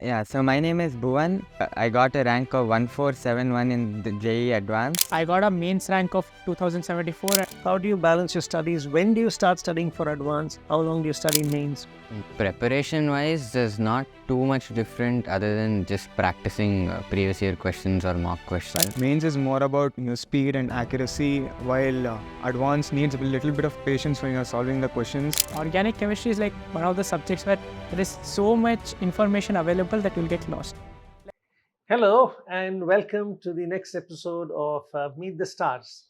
Yeah, so my name is Bhuvan. I got a rank of 1471 in the JEE Advanced. I got a mains rank of 2074. How do you balance your studies? When do you start studying for advanced? How long do you study mains? Preparation wise, there's not too much different other than just practicing previous year questions or mock questions. Mains is more about speed and accuracy, while advanced needs a little bit of patience when you're solving the questions. Organic chemistry is like one of the subjects where there is so much information available that you'll get lost. Hello, and welcome to the next episode of Meet the Stars.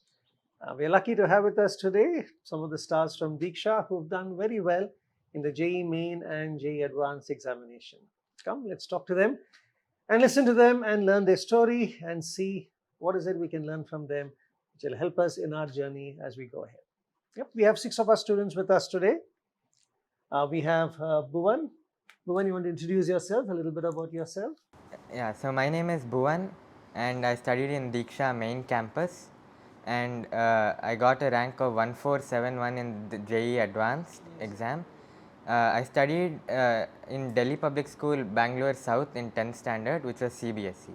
We're lucky to have with us today some of the stars from Deeksha who've done very well in the JEE Main and JEE Advanced examination. Come, let's talk to them and listen to them and learn their story and see what is it we can learn from them, which will help us in our journey as we go ahead. Yep, we have 6 of our students with us today. We have Bhuvan. Bhuvan, you want to introduce yourself, a little bit about yourself? Yeah, so my name is Bhuvan and I studied in Deeksha Main campus and I got a rank of 1471 in the JEE Advanced exam. I studied in Delhi Public School, Bangalore South in 10th standard, which was CBSE.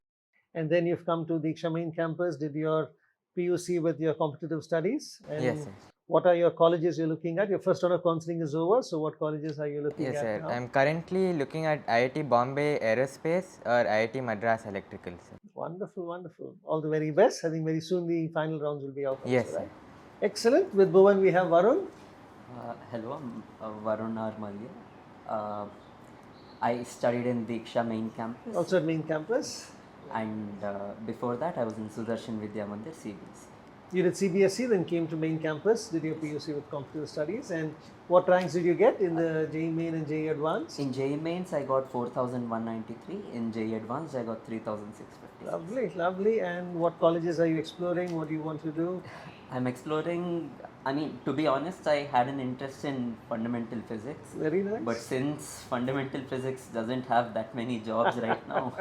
And then you've come to Deeksha Main campus, did your PUC with your competitive studies. And Yes, sir. what are your colleges you're looking at? Your first round of counseling is over, so what colleges are you looking Yes, at sir. now? I'm currently looking at IIT Bombay Aerospace or IIT Madras Electrical, sir. Wonderful, wonderful. All the very best. I think very soon the final rounds will be out. Yes, also, sir. right? Excellent. With Bhuvan, we have Varun. Hello, I'm Varun Armalia. I studied in Deeksha Main campus, Also at main campus. and before that I was in Sudarshan Vidya Mandir CBSE. You did CBSE, then came to main campus, did your PUC with competitive studies. And what ranks did you get in the JEE Main and JEE Advanced? In JEE Mains I got 4193, in JEE Advanced I got 3650. Lovely, lovely. And what colleges are you exploring? What do you want to do? I'm exploring, to be honest, I had an interest in fundamental physics. Very nice. But since fundamental physics doesn't have that many jobs right now,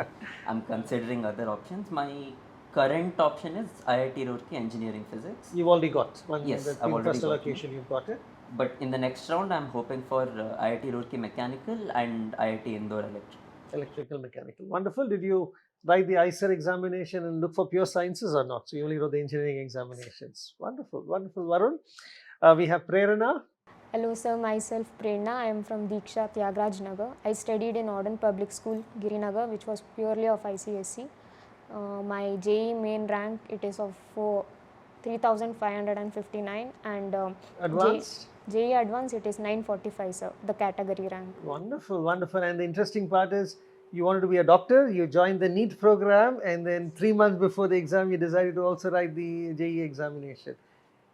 I'm considering other options. My current option is IIT Roorkee Engineering Physics. You've already got one. Yes, the I've already first got allocation, you've got it. But in the next round, I'm hoping for IIT Roorkee Mechanical and IIT Indore Electrical. Electrical, mechanical. Wonderful. Did you write the ICER examination and look for pure sciences or not? So you only wrote the engineering examinations. Wonderful, wonderful. Varun, we have Prerana. Hello sir, myself Prerna. I am from Deeksha Tyagaraja Nagar. I studied in Modern Public School, Girinagar, which was purely of ICSE. My JEE main rank, it is of 3,559 and Advanced. JEE Advanced, it is 945 sir, the category rank. Wonderful, wonderful. And the interesting part is you wanted to be a doctor, you joined the NEET program, and then 3 months before the exam, you decided to also write the JEE examination.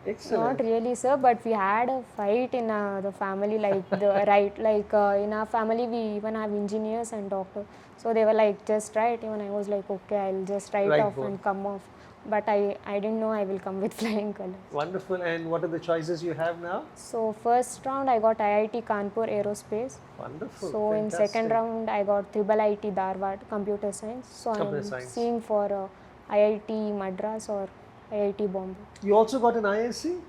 Excellent. Not really sir, but we had a fight in the family, like in our family we even have engineers and doctors. So they were like, just write. Even I was like, okay, I'll just write Write off both. and come off. But I didn't know I will come with flying colors. Wonderful. And what are the choices you have now? So first round I got IIT Kanpur Aerospace. Wonderful. So in Fantastic. second round I got IIT Dharwad Computer Science. So Computer I'm Science. seeing for IIT Madras or IIT Bombay. You also got an ISC?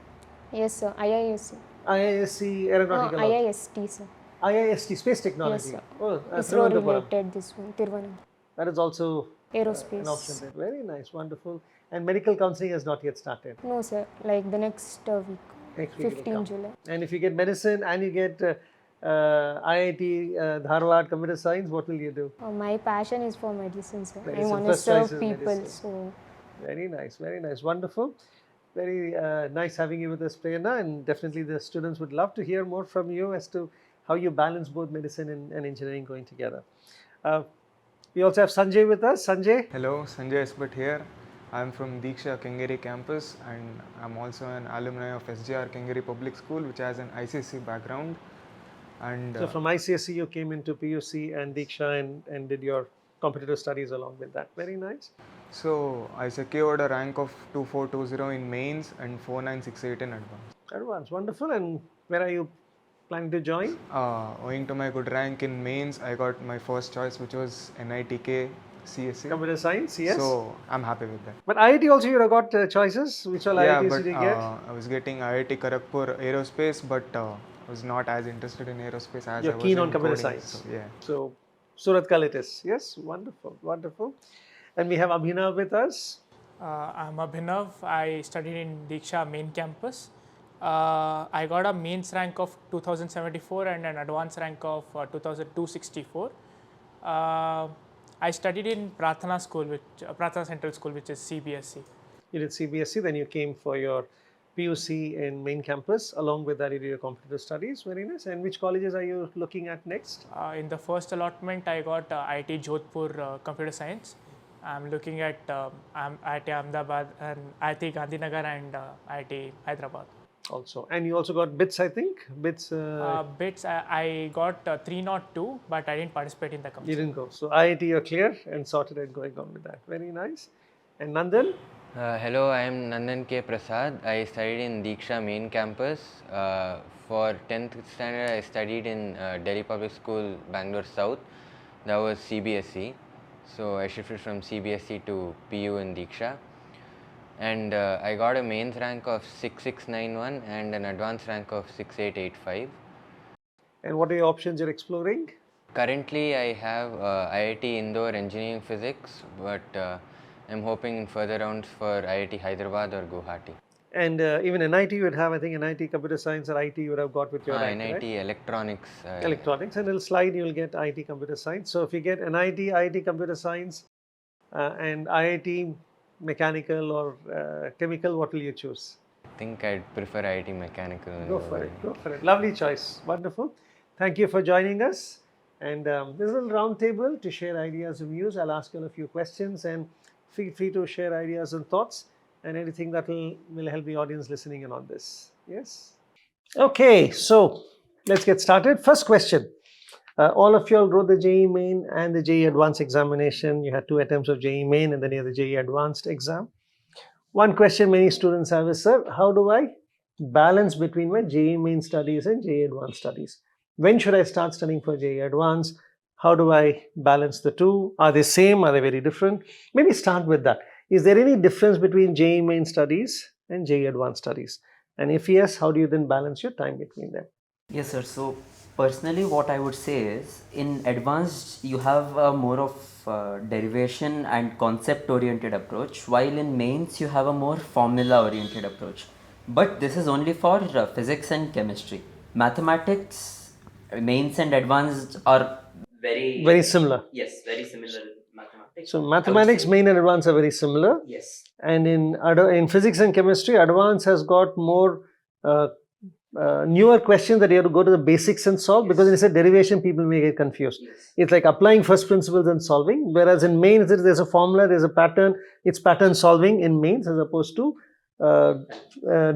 Yes sir, IISc. IISc Aeronautical. IIST sir. IIST, Space Technology. Yes sir. Oh, ISRO Thiruvananthapuram. related this one, Thiruvananthapuram. That is also Aerospace. an option there. Very nice, wonderful. And medical counseling has not yet started. No sir, like the next week, Next week it will 15 come. July. And if you get medicine and you get IIT Dharwad Computer Science, what will you do? My passion is for medicine sir. I Medicine. want to First choice serve is people. medicine. So Very nice, wonderful. Very nice having you with us, Prerna, and definitely the students would love to hear more from you as to how you balance both medicine and engineering going together. We also have Sanjay with us. Sanjay. Hello, Sanjay Esbhat here. I'm from Deeksha Kengeri campus, and I'm also an alumni of SJR Kengeri Public School, which has an ICC background. And So from ICSE you came into PUC and Deeksha and did your competitive studies along with that. Very nice. so I secured a rank of 2420 in mains and 4968 in advanced. Advanced, wonderful. And where are you planning to join? Owing to my good rank in mains, I got my first choice, which was NITK CSE. Computer Science, yes. So I'm happy with that. But IIT also you have got choices. Which all Yeah, IITs but did you get? I was getting IIT Kharagpur Aerospace, but I was not as interested in aerospace as You're I was keen in on computer coding. science. So, yeah. So Surat Colleges. Yes, wonderful, wonderful. And we have Abhinav with us. I'm Abhinav. I studied in Deeksha Main campus. I got a mains rank of 2074 and an advanced rank of 2264. I studied in Prathana School, Prathana Central School, which is CBSE. You did CBSE, then you came for your PUC in main campus. Along with that, you did your competitive studies. Very nice. And which colleges are you looking at next? In the first allotment, I got IIT Jodhpur Computer Science. I'm looking at IIT Ahmedabad and IIT Gandhinagar and IIT Hyderabad. Also, and you also got BITS, I think. BITS. BITS, I got 302, but I didn't participate in the You competition. didn't go. So IIT, you're clear and sorted and going on with that. Very nice. And Nandan? Hello, I am Nandan K. Prasad. I studied in Deeksha Main campus. For 10th standard, I studied in Delhi Public School, Bangalore South. That was CBSE. So I shifted from CBSE to PU in Deeksha. And I got a mains rank of 6691 and an advanced rank of 6885. And what are your options you're exploring? Currently, I have IIT Indore Engineering Physics, but I'm hoping in further rounds for IIT Hyderabad or Guwahati. And even NIT you would have, I think NIT Computer Science or IT you would have got with your rank, NIT right? Electronics. Electronics, and it'll slide, you'll get IT Computer Science. So if you get NIT, IIT Computer Science and IIT Mechanical or Chemical, what will you choose? I think I'd prefer IIT Mechanical. Go for it, go for it. Lovely choice, wonderful. Thank you for joining us. And this is a round table to share ideas and views. I'll ask you a few questions and feel free to share ideas and thoughts and anything that will help the audience listening in on this. Yes? Okay, so let's get started. First question. All of you all wrote the JEE Main and the JEE Advanced examination. You had 2 attempts of JEE Main and then you had the JEE Advanced exam. One question many students have is, sir, how do I balance between my JEE Main studies and JEE Advanced studies? When should I start studying for JEE Advanced? How do I balance the two? Are they same? Are they very different? Maybe start with that. Is there any difference between JEE Main studies and JEE Advanced studies? And if yes, how do you then balance your time between them? Yes, sir. So personally, what I would say is, in advanced, you have a more of derivation and concept-oriented approach, while in mains, you have a more formula-oriented approach. But this is only for physics and chemistry. Mathematics, mains and advanced are Very similar. Yes, very similar mathematics. So mathematics, main and advanced are very similar. Yes. And in physics and chemistry, advanced has got more newer questions that you have to go to the basics and solve, because when it's a derivation, people may get confused. Yes. It's like applying first principles and solving, whereas in mains, there's a formula, there's a pattern, it's pattern solving in mains as opposed to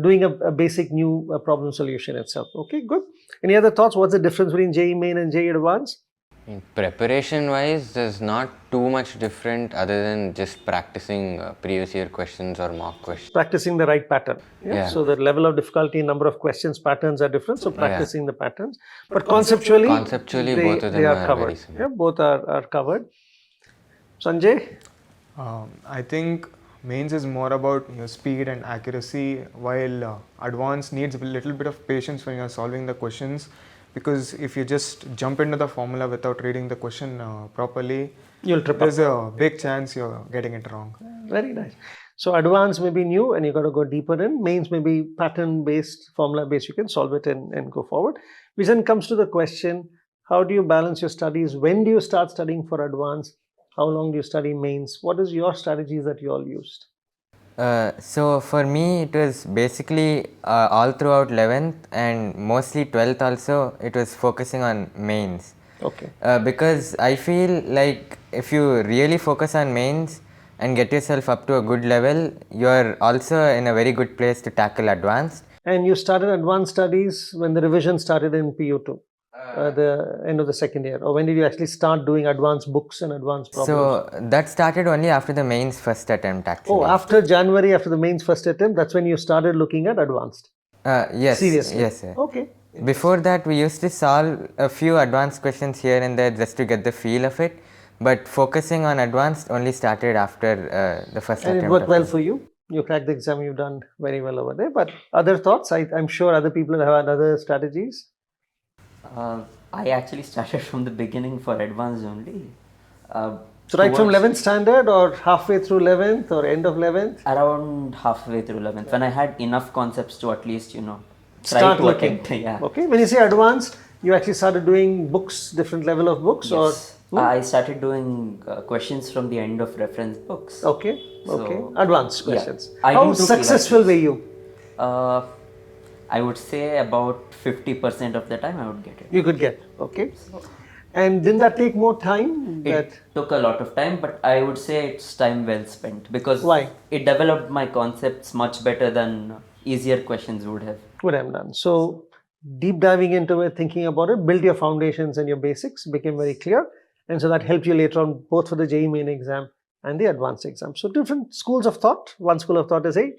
doing a basic new problem solution itself. Okay, good. Any other thoughts? What's the difference between JEE Main and JEE Advanced? In preparation wise, there's not too much different other than just practicing previous year questions or mock questions. Practicing the right pattern. Yeah. So the level of difficulty, number of questions, patterns are different. So practicing the patterns. But conceptually, both of them they are are covered. very similar. Yeah, both are covered. Sanjay? I think mains is more about your speed and accuracy, while advanced needs a little bit of patience when you're solving the questions, because if you just jump into the formula without reading the question properly, You'll trip up. there's a big chance you're getting it wrong. Very nice. So advanced may be new and you got to go deeper in. Mains may be pattern based, formula based. You can solve it and go forward. Which then comes to the question, how do you balance your studies? When do you start studying for advanced? How long do you study mains? What is your strategies that you all used? So for me, it was basically all throughout 11th and mostly 12th also, it was focusing on mains. Okay. Because I feel like if you really focus on mains and get yourself up to a good level, you are also in a very good place to tackle advanced. And you started advanced studies when the revision started in PU2, the end of the second year, or when did you actually start doing advanced books and advanced problems? So that started only after the mains first attempt actually. Oh, after January, after the mains first attempt, that's when you started looking at advanced. Yes. Seriously? Yes, sir. Okay. Before that, we used to solve a few advanced questions here and there just to get the feel of it. But focusing on advanced only started after the first And attempt. it worked of well it. for you. You cracked the exam, you've done very well over there. But other thoughts? I'm sure other people have had other strategies. I actually started from the beginning for advanced only. So right from Towards 11th standard or halfway through 11th or end of 11th? around halfway through 11th, when I had enough concepts to at least, try Start to looking. attempt. Yeah. Okay. When you say advanced, you actually started doing books, different level of books, or Yes. I started doing questions from the end of reference books. okay, okay, So, advanced yeah. questions. I How didn't do successful were PYQs. you? Uh, I would say about 50% of the time I would get it. You could get okay. And didn't that take more time? It took a lot of time, but I would say it's time well spent because Why? it developed my concepts much better than easier questions would have. Would have done. So deep diving into it, thinking about it, build your foundations and your basics became very clear, and so that helped you later on both for the JEE Main exam and the advanced exam. So different schools of thought. One school of thought is, hey,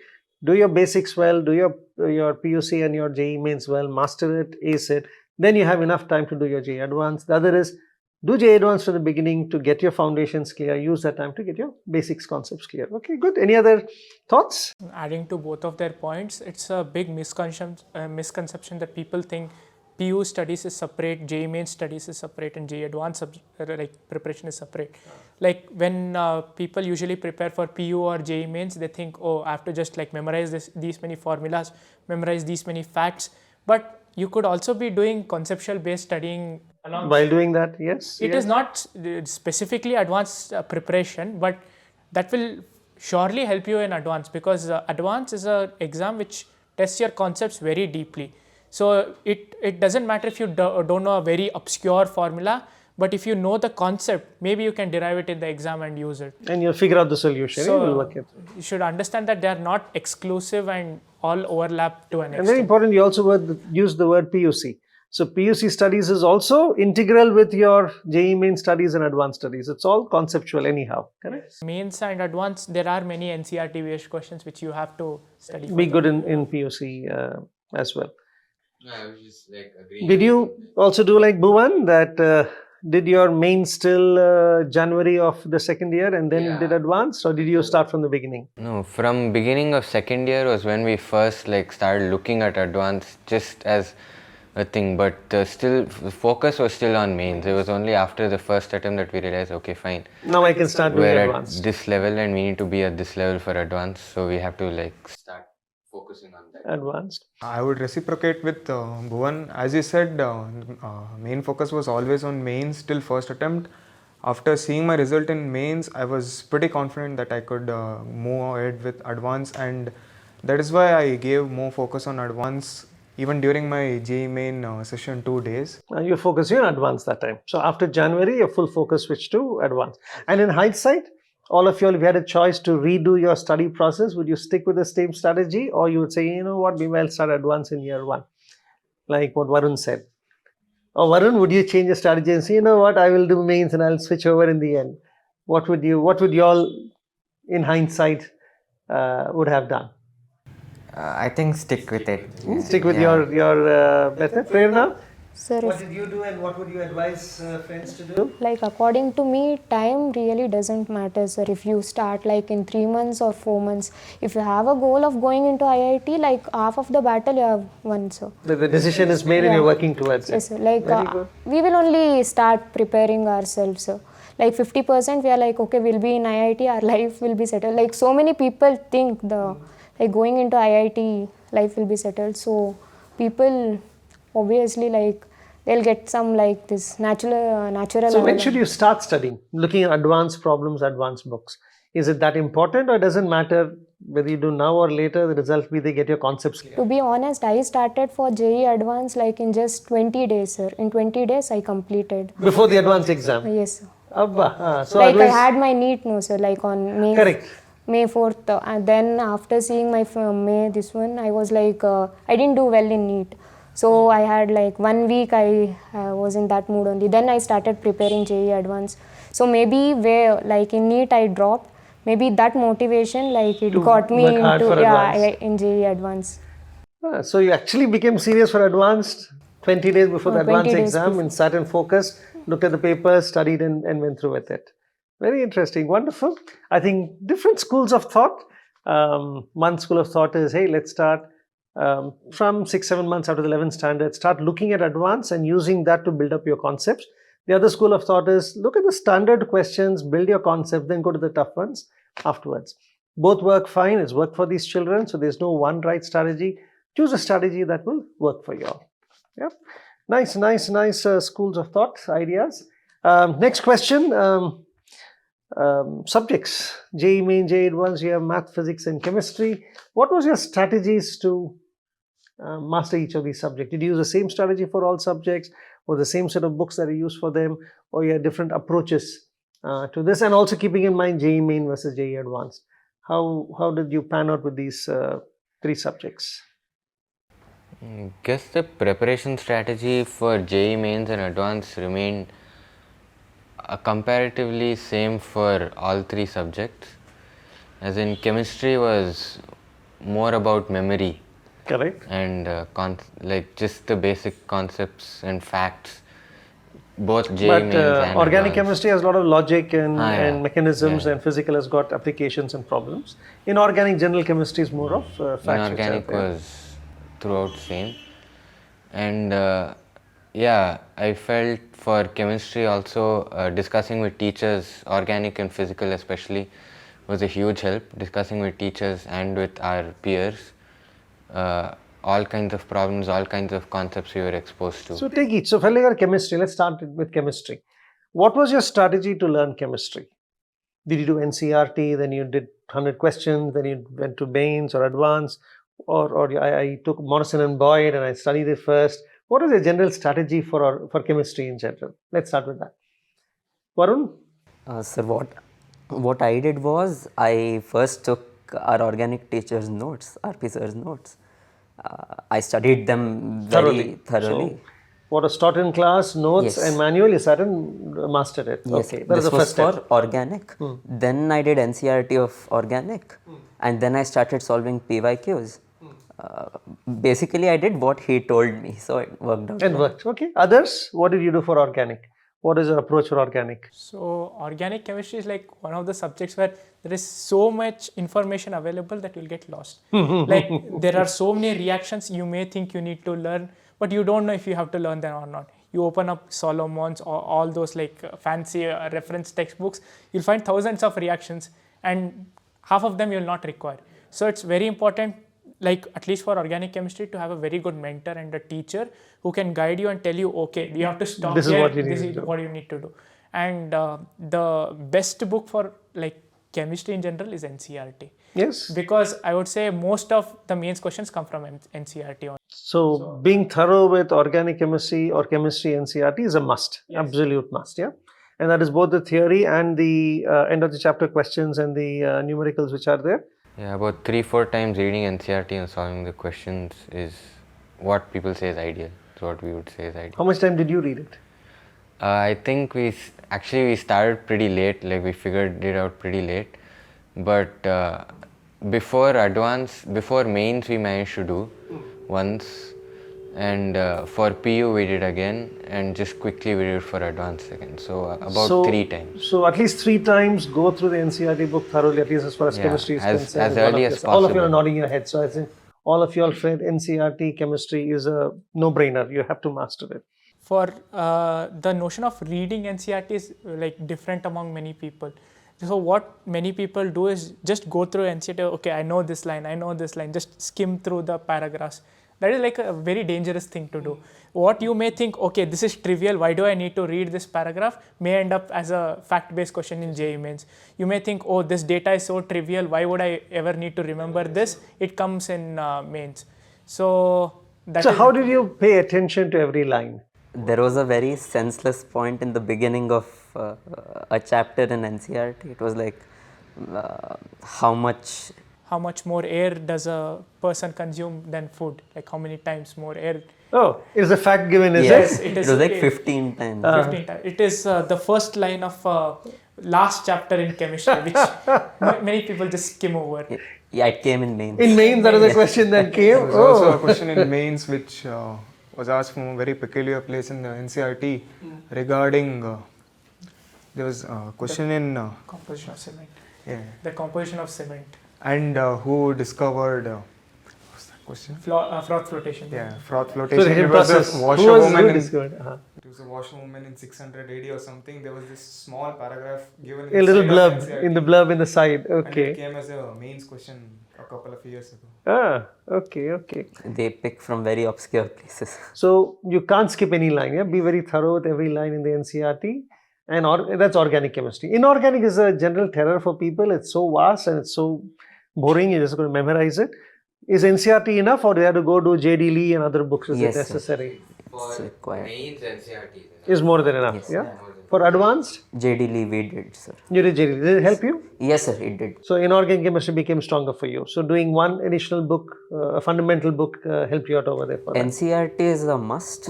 do your basics well, do your PUC and your JEE Mains well, master it, ace it. Then you have enough time to do your JEE Advanced. The other is do JEE Advanced from the beginning to get your foundations clear. Use that time to get your basics concepts clear. Okay, good. Any other thoughts? Adding to both of their points, it's a big misconception that people think PU studies is separate, JEE Main studies is separate, and JEE Advanced preparation is separate. Like when people usually prepare for PU or JEE Mains, they think, oh, I have to just like memorize these many formulas, memorize these many facts. But you could also be doing conceptual based studying along. While doing that, yes. It is not specifically advanced preparation, but that will surely help you in advanced, because advanced is an exam which tests your concepts very deeply. So it doesn't matter if you don't know a very obscure formula, but if you know the concept, maybe you can derive it in the exam and use it. And you'll figure out the solution. So You'll work it. you should understand that they are not exclusive and all overlap to an And very extent. important, you also use the word PUC. So PUC studies is also integral with your JEE Main studies and advanced studies. It's all conceptual anyhow, correct? Mains and advanced, there are many NCERT based questions which you have to study. Be good in PUC as well. No, I was just like agreeing. Did you also do like Bhuvan that did your mains till January of the second year and then Yeah. did advanced, or did you start from the beginning? No, from beginning of second year was when we first like started looking at advanced just as a thing, but still the focus was still on mains. It was only after the first attempt that we realized, okay, fine, Now I can start doing we're at advanced. this level and we need to be at this level for advanced, so we have to like start focusing on that. Advanced. I would reciprocate with Bhuvan. As you said, main focus was always on mains till first attempt. After seeing my result in mains, I was pretty confident that I could move ahead with advanced, and that is why I gave more focus on advanced even during my JEE Main session 2 days. And you focus on advanced that time. So after January, your full focus switched to advanced. And in hindsight, all of you, if you had a choice to redo your study process, would you stick with the same strategy, or you would say, you know what, maybe I'll start advanced in year one, like what Varun said? Or Varun, would you change your strategy and say, you know what, I will do mains and I'll switch over in the end? What would you all, in hindsight, would have done? I think stick with it. Stick with your method. Prerna, Sir, what did you do and what would you advise friends to do? like according to me, time really doesn't matter, sir. If you start like in 3 months or 4 months, if you have a goal of going into IIT, like half of the battle you have won, sir. The decision is made and you're working towards it. Yes, sir. Like Very good. we will only start preparing ourselves, sir. Like 50% we are like, okay, we'll be in IIT, our life will be settled. Like so many people think like going into IIT, life will be settled. So people obviously like they'll get some like this natural. So when should you start studying? Looking at advanced problems, advanced books. Is it that important, or doesn't matter whether you do now or later? The result will be they get your concepts clear. To be honest, I started for JEE Advanced like in just 20 days, sir. In 20 days, I completed. Before the advanced exam. Yes, sir. Abba. So Like I otherwise- had my NEET, no, sir. Like on Correct. May 4th. And then after seeing my May this one, I was like, I didn't do well in NEET. So I had like 1 week, I was in that mood only. Then I started preparing JEE Advanced. So maybe where like in NEET I dropped, maybe that motivation like it got me work hard into for advanced. in JEE Advanced. So you actually became serious for advanced 20 days before the 20 advanced days exam before. and sat and focused, looked at the papers, studied and went through with it. Very interesting, wonderful. I think different schools of thought. One school of thought is, hey, let's start from 6-7 months after the 11th standard, start looking at advanced and using that to build up your concepts. The other school of thought is look at the standard questions, build your concept, then go to the tough ones afterwards. Both work fine. It's worked for these children, so there's no one right strategy. Choose a strategy that will work for you all. Yep. Nice schools of thought, ideas. Next question. Subjects. JEE Main, JEE Advanced, you have math, physics and chemistry. What was your strategies to master each of these subjects? Did you use the same strategy for all subjects, or the same set of books that you use for them, or you had different approaches to this? And also keeping in mind JEE Main versus JEE Advanced. How did you pan out with these three subjects? Guess the preparation strategy for JEE Mains and Advanced remained comparatively same for all three subjects. As in, chemistry was more about memory. Correct. And like just the basic concepts and facts. Both JEE Mains and organic Advanced. Chemistry has a lot of logic and Yeah. mechanisms, Yeah. and physical has got applications and problems. Inorganic general chemistry is more of facts. Inorganic was throughout same. And yeah, I felt for chemistry also discussing with teachers, organic and physical especially, was a huge help. Discussing with teachers and with our peers, all kinds of problems, all kinds of concepts we were exposed to. So take each. So for chemistry, let's start with chemistry. What was your strategy to learn chemistry? Did you do NCRT, then you did 100 questions, then you went to Mains or Advanced, or I took Morrison and Boyd and I studied it first? What is your general strategy for chemistry in general? Let's start with that. Varun? Sir, what I did was I first took our organic teacher's notes, RP sir's notes. I studied them very thoroughly. So, what was taught in class, notes Yes. and manual, you sat and mastered it. Yes, Okay, that is this the was first step. for organic. Then I did NCRT of organic, and then I started solving PYQs. Basically, I did what he told me, so it worked out. And worked. Okay. Others, what did you do for organic? What is your approach for organic? So organic chemistry is like one of the subjects where there is so much information available that you'll get lost. Like there are so many reactions you may think you need to learn, but you don't know if you have to learn them or not. You open up Solomon's or all those like fancy reference textbooks, you'll find thousands of reactions and half of them you'll not require. So it's very important, like at least for organic chemistry, to have a very good mentor and a teacher who can guide you and tell you, okay, you have to stop This is here, what you need this to is do. what you need to do. And the best book for like chemistry in general is NCRT. Yes. Because I would say most of the mains questions come from NCRT only. So being thorough with organic chemistry or chemistry NCRT is a must, absolute must, yeah. And that is both the theory and the end of the chapter questions and the numericals which are there. Yeah, about 3-4 times reading NCRT and solving the questions is what people say is ideal. It's what we would say is ideal. How much time did you read it? I think we started pretty late, like we figured it out pretty late. But before mains we managed to do once, and for PU we did again, and just quickly we did for advanced again. So about 3 times. So at least 3 times go through the NCRT book thoroughly, at least as far as Yeah, chemistry is as concerned. early as All of you are possible. nodding your head. So I think all of you all felt NCRT chemistry is a no-brainer. You have to master it. For the notion of reading NCRT is like different among many people. So what many people do is just go through NCRT, okay, I know this line, just skim through the paragraphs. That is like a very dangerous thing to do. What you may think, okay, this is trivial, why do I need to read this paragraph, may end up as a fact-based question in JEE Mains. You may think, oh, this data is so trivial, why would I ever need to remember this? It comes in Mains. So how did you pay attention to every line? There was a very senseless point in the beginning of a chapter in NCRT. It was like how much more air does a person consume than food? Like how many times more air? Oh, it's a fact given, is yes, it? it was like 15 times. 15 times. It is the first line of last chapter in chemistry, which many people just skim over. Yeah, it came in Mains. In Mains, that is a question that came. There was also a question in Mains which was asked from a very peculiar place in the NCRT regarding, there was a question in Composition of cement. yeah, The composition of cement. and who discovered what's that? question? Froth flotation. Yeah, froth So flotation. the It was a process. Who washerwoman. is good? It was a washerwoman in 600 AD or something. There was this small paragraph given A little inside of blurb NCERT, in the blurb in the side. and it Okay. came as a mains question a couple of years ago. Ah, okay. They pick from very obscure places. So you can't skip any line. Yeah, be very thorough with every line in the NCERT, and that's organic chemistry. Inorganic is a general terror for people. It's so vast and it's so boring. You're just going to memorize it. Is NCERT enough, or do you have to go to JEE and other books? Is Yes, it sir. necessary? It's required. mains NCERT Is more than enough. Yes, Yeah. more than For advanced, JEE we did, sir. you did JEE. Did it help you? Yes, sir, it did. So inorganic chemistry became stronger for you. So doing one additional book, a fundamental book, helped you out over there for that. NCERT is a must.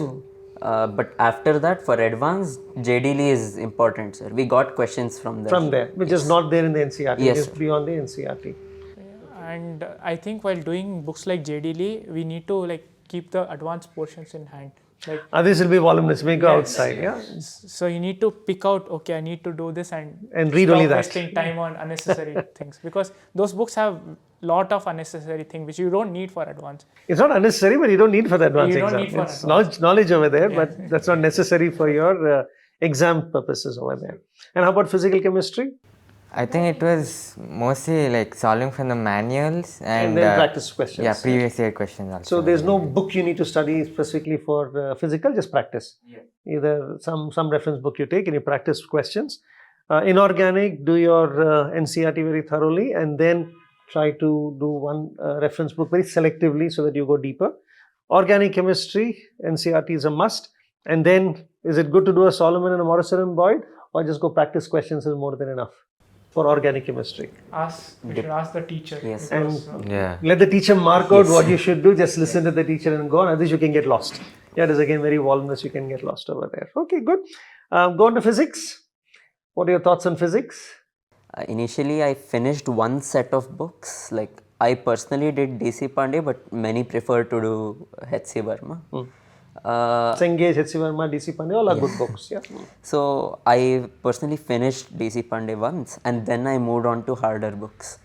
But after that, for advanced, JEE is important, sir. We got questions from there. From there, which is not there in the NCERT. Yes, It's sir. beyond the NCERT. And I think while doing books like JEE, we need to like keep the advanced portions in hand. Like This will be voluminous. May go outside. Yeah. so, you need to pick out. Okay, I need to do this and read stop only that. wasting time on unnecessary things, because those books have lot of unnecessary things which you don't need for advanced. It's not unnecessary, but you don't need for the advanced You don't exam. need for It's advanced. knowledge over there, but that's not necessary for your exam purposes over there. And how about physical chemistry? I think it was mostly like solving from the manuals And then practice questions. Yeah, previous year questions also. So there's no book you need to study specifically for physical, just practice. Either some reference book you take and you practice questions. Inorganic, do your NCERT very thoroughly, and then try to do one reference book very selectively so that you go deeper. Organic chemistry, NCERT is a must. And then, is it good to do a Solomon and a Morrison and Boyd, or just go practice questions is more than enough for organic chemistry? We should ask the teacher. Yes. Because, Yeah. Let the teacher mark out what you should do. Just listen to the teacher and go on. Otherwise, you can get lost. Yeah, it is again very voluminous. You can get lost over there. Okay, good. Go on to physics. What are your thoughts on physics? Initially, I finished one set of books. Like I personally did DC Pandey, but many prefer to do H.C. Verma. Sengage, H.C. Verma, D.C. Pandey, all are good books. Yeah. So I personally finished DC Pandey once, and then I moved on to harder books.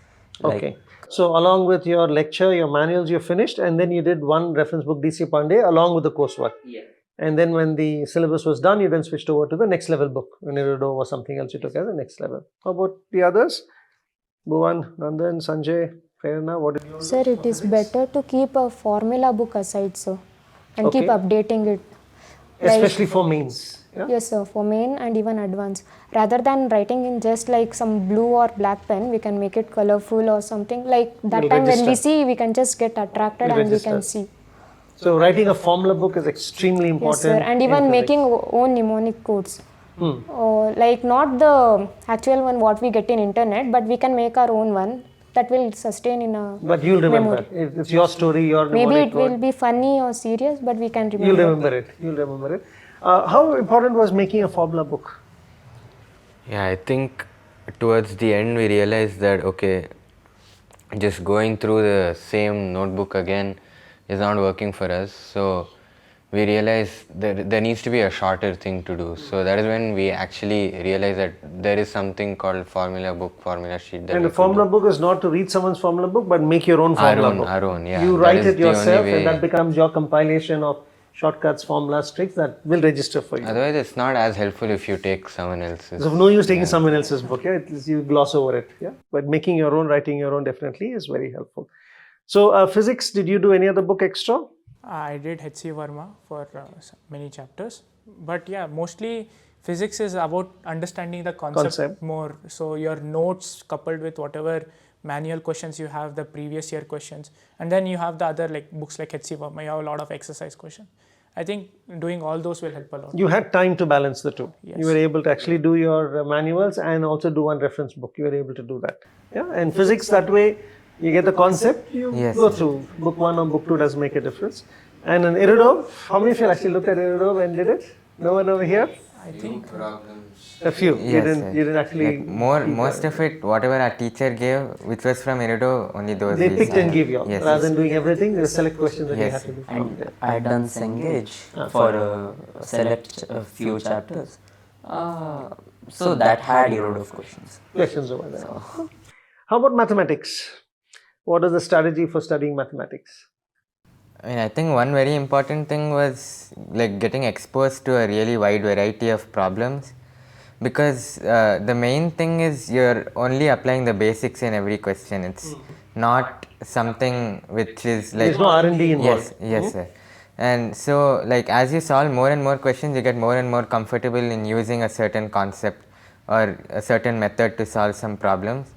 Okay. So along with your lecture, your manuals, you finished, and then you did one reference book, D.C. Pandey, along with the coursework. Yeah. And then when the syllabus was done, you then switched over to the next level book. When Irido or something else you took as the next level. How about the others? Bhuvan, Nandan, Sanjay, Prerna, what did you? Sir, it is better to keep a formula book aside, sir, and keep Okay. updating it. Especially for mains. Yeah? Yes, sir, for main and even advanced. Rather than writing in just like some blue or black pen, we can make it colorful or something. Like that You'll time when we register. see, we can just get attracted You'll and we register. can see. So writing a formula book is extremely Yes, important. sir, and in even physics. making own mnemonic codes. Like not the actual one what we get in internet, but we can make our own one that will sustain in a But you'll remember. memory. It's your story, your Maybe mnemonic it code. will be funny or serious, but we can remember. You'll remember it. You'll remember it. How important was making a formula book? Yeah, I think towards the end we realized that okay, just going through the same notebook again is not working for us. So we realized that there needs to be a shorter thing to do. So that is when we actually realized that there is something called formula book, formula sheet. That And we the could formula do. book is not to read someone's formula book, but make your own formula book. Our own, yeah. You That write is it the only yourself, way. and that becomes your compilation of shortcuts, formulas, tricks that will register for you. Otherwise, it's not as helpful if you take someone else's. It's of no use taking someone else's book. Yeah, you gloss over it. Yeah, but making your own, writing your own, definitely is very helpful. So, physics. Did you do any other book extra? I did H.C. Verma for many chapters, but yeah, mostly physics is about understanding the concept more. So your notes coupled with whatever manual questions you have, the previous year questions, and then you have the other like books like H.C. Verma. You have a lot of exercise questions. I think doing all those will help a lot. You had time to balance the two. Yes. You were able to actually do your manuals and also do one reference book. You were able to do that. Yeah, and physics that way, you get the concept, you Yes. go through. Book 1 or book 2 does make a difference. And in Irido, how many of you actually looked at Irido and did it? No one over here? I think A few. Yes, you sir. didn't actually. Most of it, whatever our teacher gave, which was from Irido, only those. They we picked and gave you. Yes, Rather yes. than doing everything, they select questions that you Yes. had to do. from there. I had done Cengage for select a few chapters. So that had a lot of questions. Questions over there. How about mathematics? What is the strategy for studying mathematics? I mean, I think one very important thing was like getting exposed to a really wide variety of problems, because the main thing is you're only applying the basics in every question. It's not something which is like There's no R&D involved. yes sir. And so like as you solve more and more questions, you get more and more comfortable in using a certain concept or a certain method to solve some problems,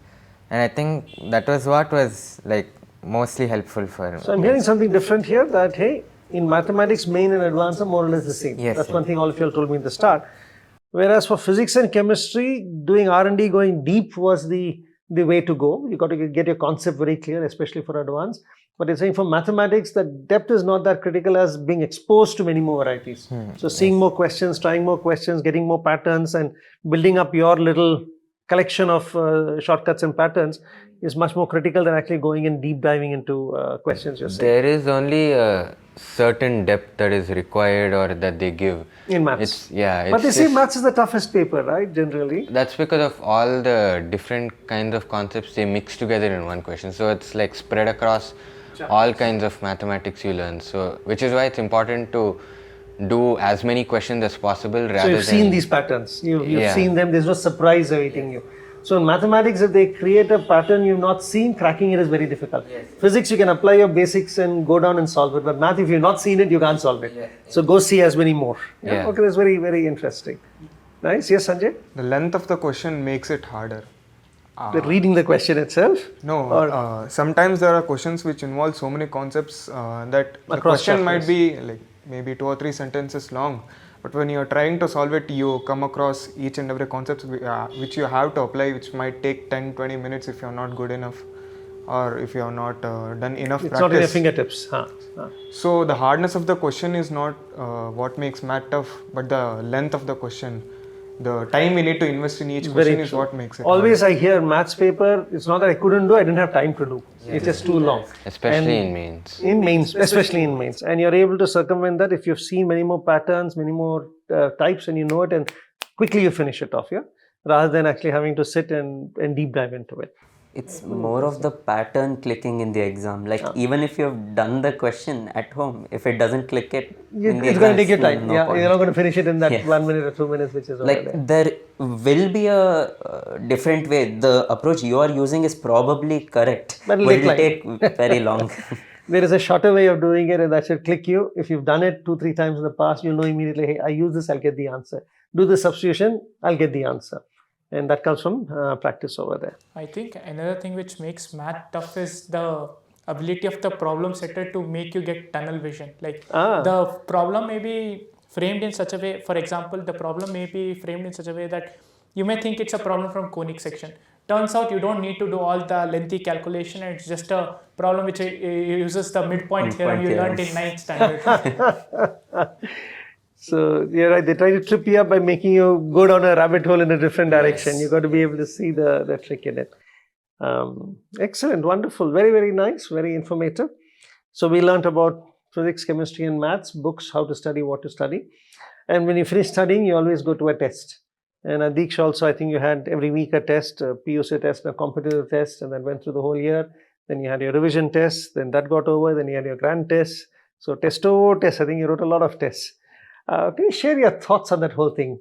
and I think that was what was like mostly helpful for So I'm hearing something different here, that hey, in mathematics, main and advanced are more or less the same. Yes, That's sir. one thing all of you all told me in the start. Whereas for physics and chemistry, doing R&D, going deep was the way to go. You got to get your concept very clear, especially for advanced. But you're saying for mathematics, the depth is not that critical as being exposed to many more varieties. So seeing more questions, trying more questions, getting more patterns, and building up your little collection of shortcuts and patterns is much more critical than actually going and deep diving into questions, you're saying. There is only a certain depth that is required or that they give. In maths. It's But they say just- maths is the toughest paper, right, generally? That's because of all the different kinds of concepts they mix together in one question. So it's like spread across all kinds of mathematics you learn. So which is why it's important to do as many questions as possible rather So than... you've seen these patterns, you've Yeah. seen them, there's no surprise awaiting you. So in mathematics, if they create a pattern you've not seen, cracking it is very difficult. Physics, you can apply your basics and go down and solve it. But math, if you've not seen it, you can't solve it. So go see as many more. Yeah. Okay, that's very, very interesting. Nice. Yes, Sanjay? The length of the question makes it harder. The reading the question itself? No, sometimes there are questions which involve so many concepts that the Across question might chapters. be like maybe 2 or 3 sentences long. But when you're trying to solve it, you come across each and every concept which you have to apply, which might take 10-20 minutes if you're not good enough or if you're not done enough It's not in your practice. fingertips. So the hardness of the question is not what makes math tough, but the length of the question. The time we need to invest in each question is what makes it Always I hear maths paper, it's not that I couldn't do, I didn't have time to do. It's just too long. Especially And in mains. In mains, especially in mains. And you're able to circumvent that if you've seen many more patterns, many more types, and you know it, and quickly you finish it off, yeah? Rather than actually having to sit and deep dive into it. It's more of the pattern clicking in the exam. Like even if you've done the question at home, if it doesn't click it, in the It's going exam, to take your it's time. no Yeah, point. you're not going to finish it in that Yes. 1 minute or 2 minutes, which is over Like there. there will be a different way. The approach you are using is probably correct, But but it'll it'll take very long. There is a shorter way of doing it, and that should click you. If you've done it 2-3 times in the past, you'll know immediately, hey, I use this, I'll get the answer. Do the substitution, I'll get the answer. And that comes from practice over there. I think another thing which makes math tough is the ability of the problem setter to make you get tunnel vision. Like the problem may be framed in such a way, for example, the problem may be framed in such a way that you may think it's a problem from conic section. Turns out you don't need to do all the lengthy calculation, and it's just a problem which uses the midpoint theorem you learned in 9th standard. So you're right, they try to trip you up by making you go down a rabbit hole in a different direction. You've got to be able to see the trick in it. Excellent, wonderful, very, very nice, very informative. So we learned about physics, chemistry and maths, books, how to study, what to study. And when you finish studying, you always go to a test. And at Deeksha also, I think you had every week a test, a PUC test, a competitive test, and then went through the whole year. Then you had your revision test, then that got over, then you had your grand test. So test over test, I think you wrote a lot of tests. Can you share your thoughts on that whole thing?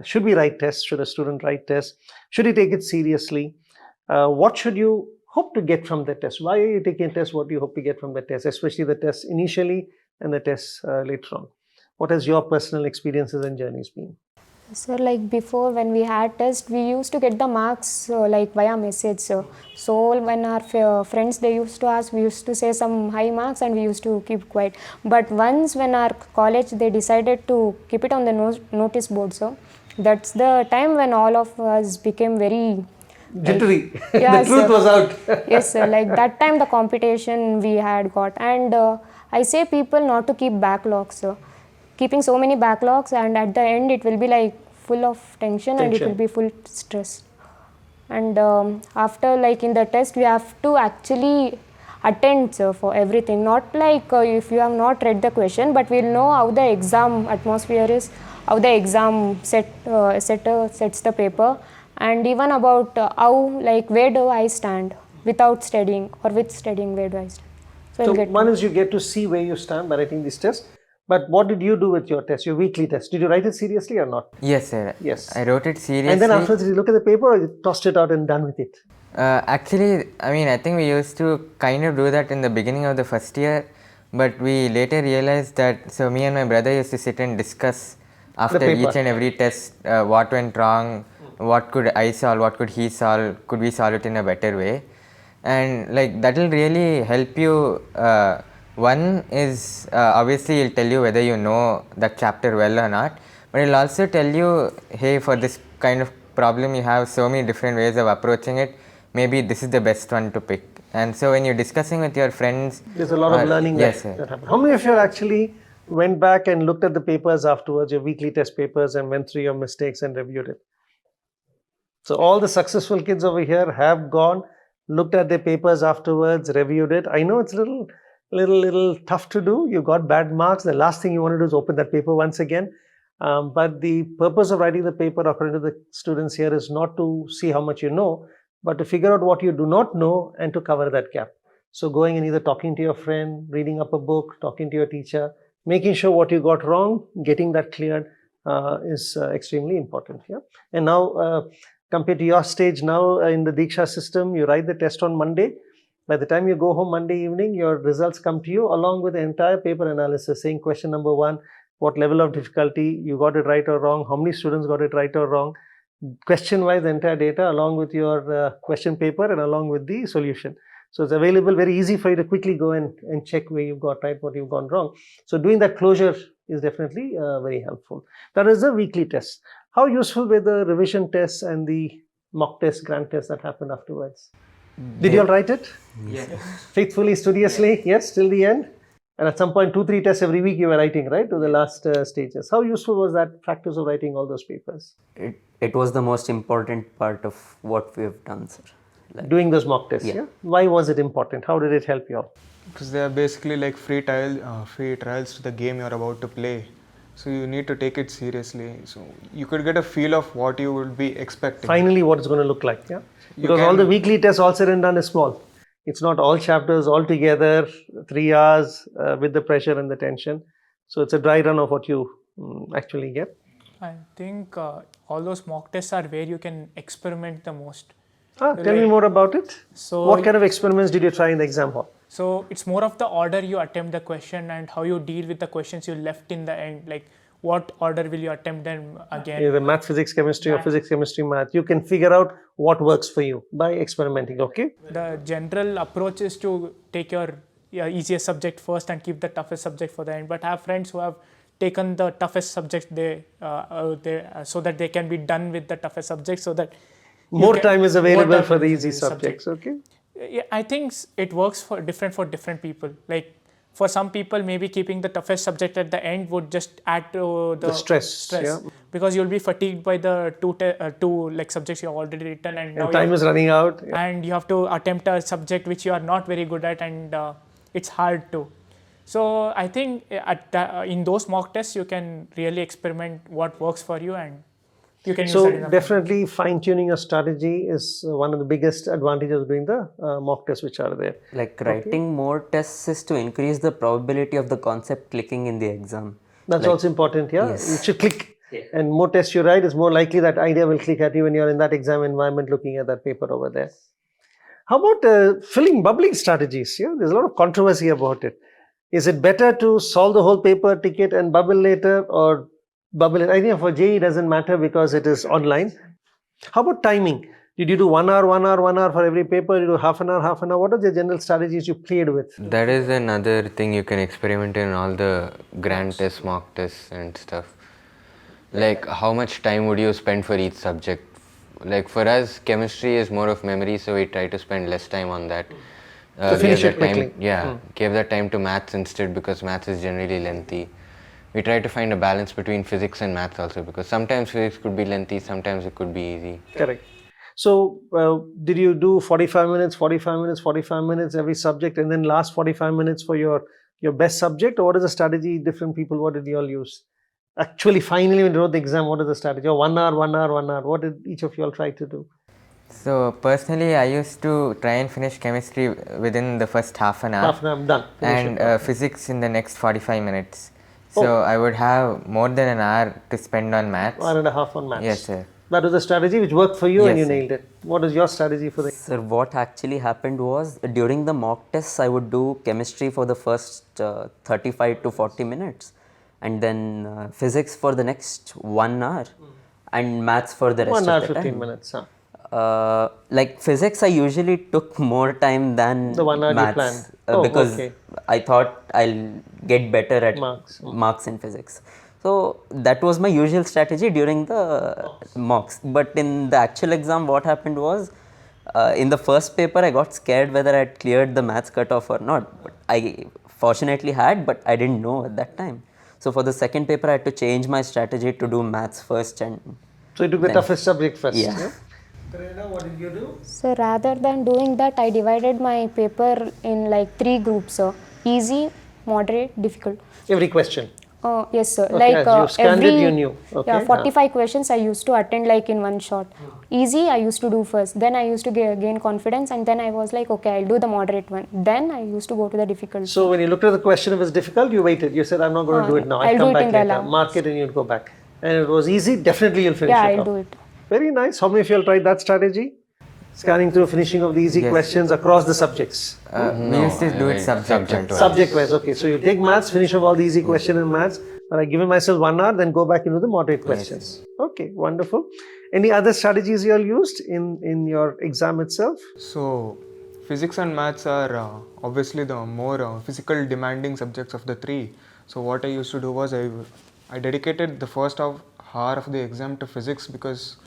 Should we write tests? Should a student write tests? Should he take it seriously? What should you hope to get from the test? Why are you taking a test? What do you hope to get from the test, especially the tests initially and the tests later on? What has your personal experiences and journeys been? So like before when we had test, we used to get the marks like via message. So when our friends, they used to ask, we used to say some high marks and we used to keep quiet. But once when our college, they decided to keep it on the notice board. So that's the time when all of us became very Jittery. Yeah, The truth was out. Yes, sir. Like that time the competition we had got. And I say people not to keep backlogs. So keeping so many backlogs, and at the end it will be like full of tension. And it will be full stress. And after like in the test we have to actually attend for everything, not like if you have not read the question, but we'll know how the exam atmosphere is, how the exam setter sets the paper, and even about how like where do I stand without studying or with studying, where do I stand. So get one to. is you get to see where you stand by writing these tests. But what did you do with your test, your weekly test? Did you write it seriously or not? Yes, sir. Yes. I wrote it seriously. And then afterwards, did you look at the paper or you tossed it out and done with it? Actually, I think we used to kind of do that in the beginning of the first year, but we later realized that, so me and my brother used to sit and discuss after paper. each and every test what went wrong, what could I solve, what could he solve, could we solve it in a better way, and like that will really help you. One is obviously it'll tell you whether you know that chapter well or not, but it'll also tell you, hey, for this kind of problem you have so many different ways of approaching it, maybe this is the best one to pick. And so when you're discussing with your friends, There's a lot of learning yes, that sir. happened. How many of you actually went back and looked at the papers afterwards, your weekly test papers, and went through your mistakes and reviewed it? So all the successful kids over here have gone, looked at their papers afterwards, reviewed it. I know it's a little tough to do. You got bad marks. The last thing you want to do is open that paper once again. But the purpose of writing the paper, according to the students here, is not to see how much you know, but to figure out what you do not know and to cover that gap. So going and either talking to your friend, reading up a book, talking to your teacher, making sure what you got wrong, getting that cleared is extremely important. Yeah. And now, compared to your stage now in the Deeksha system, you write the test on Monday. By the time you go home Monday evening, your results come to you along with the entire paper analysis saying question number 1, what level of difficulty, you got it right or wrong, how many students got it right or wrong, question wise the entire data along with your question paper and along with the solution. So it's available, very easy for you to quickly go and check where you've got right, what you've gone wrong. So doing that closure is definitely very helpful. That is the weekly test. How useful were the revision tests and the mock test, grand tests that happened afterwards? Did you all write it? Yes. Faithfully, studiously, yes, till the end? And at some point, 2-3 tests every week you were writing, right, to the last stages. How useful was that practice of writing all those papers? It was the most important part of what we have done, sir. Doing those mock tests, yeah? Why was it important? How did it help you all? Because they are basically like free trials to the game you're about to play. So you need to take it seriously. So you could get a feel of what you would be expecting. Finally, what it's going to look like, yeah? Because all the weekly tests all said and done is small. It's not all chapters all together, 3 hours with the pressure and the tension. So it's a dry run of what you actually get. I think all those mock tests are where you can experiment the most. Tell me more about it. So what kind of experiments did you try in the exam hall? So it's more of the order you attempt the question and how you deal with the questions you left in the end. Like what order will you attempt them again? Either math, physics, chemistry, or physics, chemistry, math. You can figure out what works for you by experimenting, okay? The general approach is to take your easiest subject first and keep the toughest subject for the end. But I have friends who have taken the toughest subject so that they can be done with the toughest subject, so that more time is available for the easy subjects, okay? I think it works for different people. Like for some people, maybe keeping the toughest subject at the end would just add to the stress. Yeah. Because you'll be fatigued by the two like subjects you have already written, and now time is running out. Yeah. And you have to attempt a subject which you are not very good at, and it's hard to. So I think in those mock tests, you can really experiment what works for you, and you can use that in definitely fine-tuning your strategy is one of the biggest advantages of doing the mock tests which are there. Like writing more tests is to increase the probability of the concept clicking in the exam. That's also important, yeah? Yes. It should click. Yeah. And more tests you write, it's more likely that idea will click at you when you're in that exam environment looking at that paper over there. How about bubbling strategies? Yeah, there's a lot of controversy about it. Is it better to solve the whole paper, ticket, and bubble later, or bubble it? I think for JEE it doesn't matter because it is online. How about timing? Did you do 1 hour, 1 hour, 1 hour for every paper? You do half an hour, half an hour? What are the general strategies you played with? That is another thing you can experiment in all the grand tests, mock tests and stuff. Like how much time would you spend for each subject? Like for us, chemistry is more of memory, so we try to spend less time on that. To finish it quickly. Gave that time to maths instead because maths is generally lengthy. We try to find a balance between physics and maths also, because sometimes physics could be lengthy, sometimes it could be easy. Correct. So did you do 45 minutes, 45 minutes, 45 minutes every subject, and then last 45 minutes for your best subject? Or what is the strategy different people, what did you all use? Actually, finally when you wrote the exam, what is the strategy? Or 1 hour, 1 hour, 1 hour? What did each of you all try to do? So personally, I used to try and finish chemistry within the first half an hour. Half an hour, done. Finish And it. physics in the next 45 minutes. So I would have more than an hour to spend on maths. 1.5 on maths. Yes, sir. That was a strategy which worked for you and Yes, you sir. nailed it. What is your strategy for the Sir, what actually happened was during the mock tests, I would do chemistry for the first 35 to 40 minutes, and then physics for the next 1 hour, and maths for the rest 1 hour, of the 15 time. minutes? Huh? Like physics, I usually took more time than The 1 hour you maths planned. Oh, because okay. I thought I'll get better at Marks. in physics. So that was my usual strategy during the mocks. But in the actual exam, what happened was in the first paper, I got scared whether I had cleared the maths cutoff or not. But I fortunately had, but I didn't know at that time. So for the second paper, I had to change my strategy to do maths first and So you took the toughest subject first. Yeah. Karina, what did you do? So rather than doing that, I divided my paper in like 3 groups, sir. Easy, moderate, difficult. Every question. Yes, sir. Okay, Like as you scanned it, you knew. Okay, yeah, 45 questions I used to attend like in one shot. Easy I used to do first. Then I used to gain confidence, and then I was like, okay, I'll do the moderate one. Then I used to go to the difficult. So when you looked at the question, it was difficult, you waited. You said, I'm not going to do it now. I'll I'll come do it back in the later. lab. Mark it and you'll go back. And it was easy, definitely you'll finish Yeah, it I'll off. do it. Very nice. How many of you have tried that strategy? Scanning through, finishing of the easy Yes. questions across the subjects. We used to do it subject-wise. Subject-wise, okay. So you take maths, finish off all the easy question in maths. But I've given myself 1 hour, then go back into the moderate questions. Okay, wonderful. Any other strategies you all used in your exam itself? So, physics and maths are obviously the more physical demanding subjects of the three. So, what I used to do was I dedicated the first hour of the exam to physics because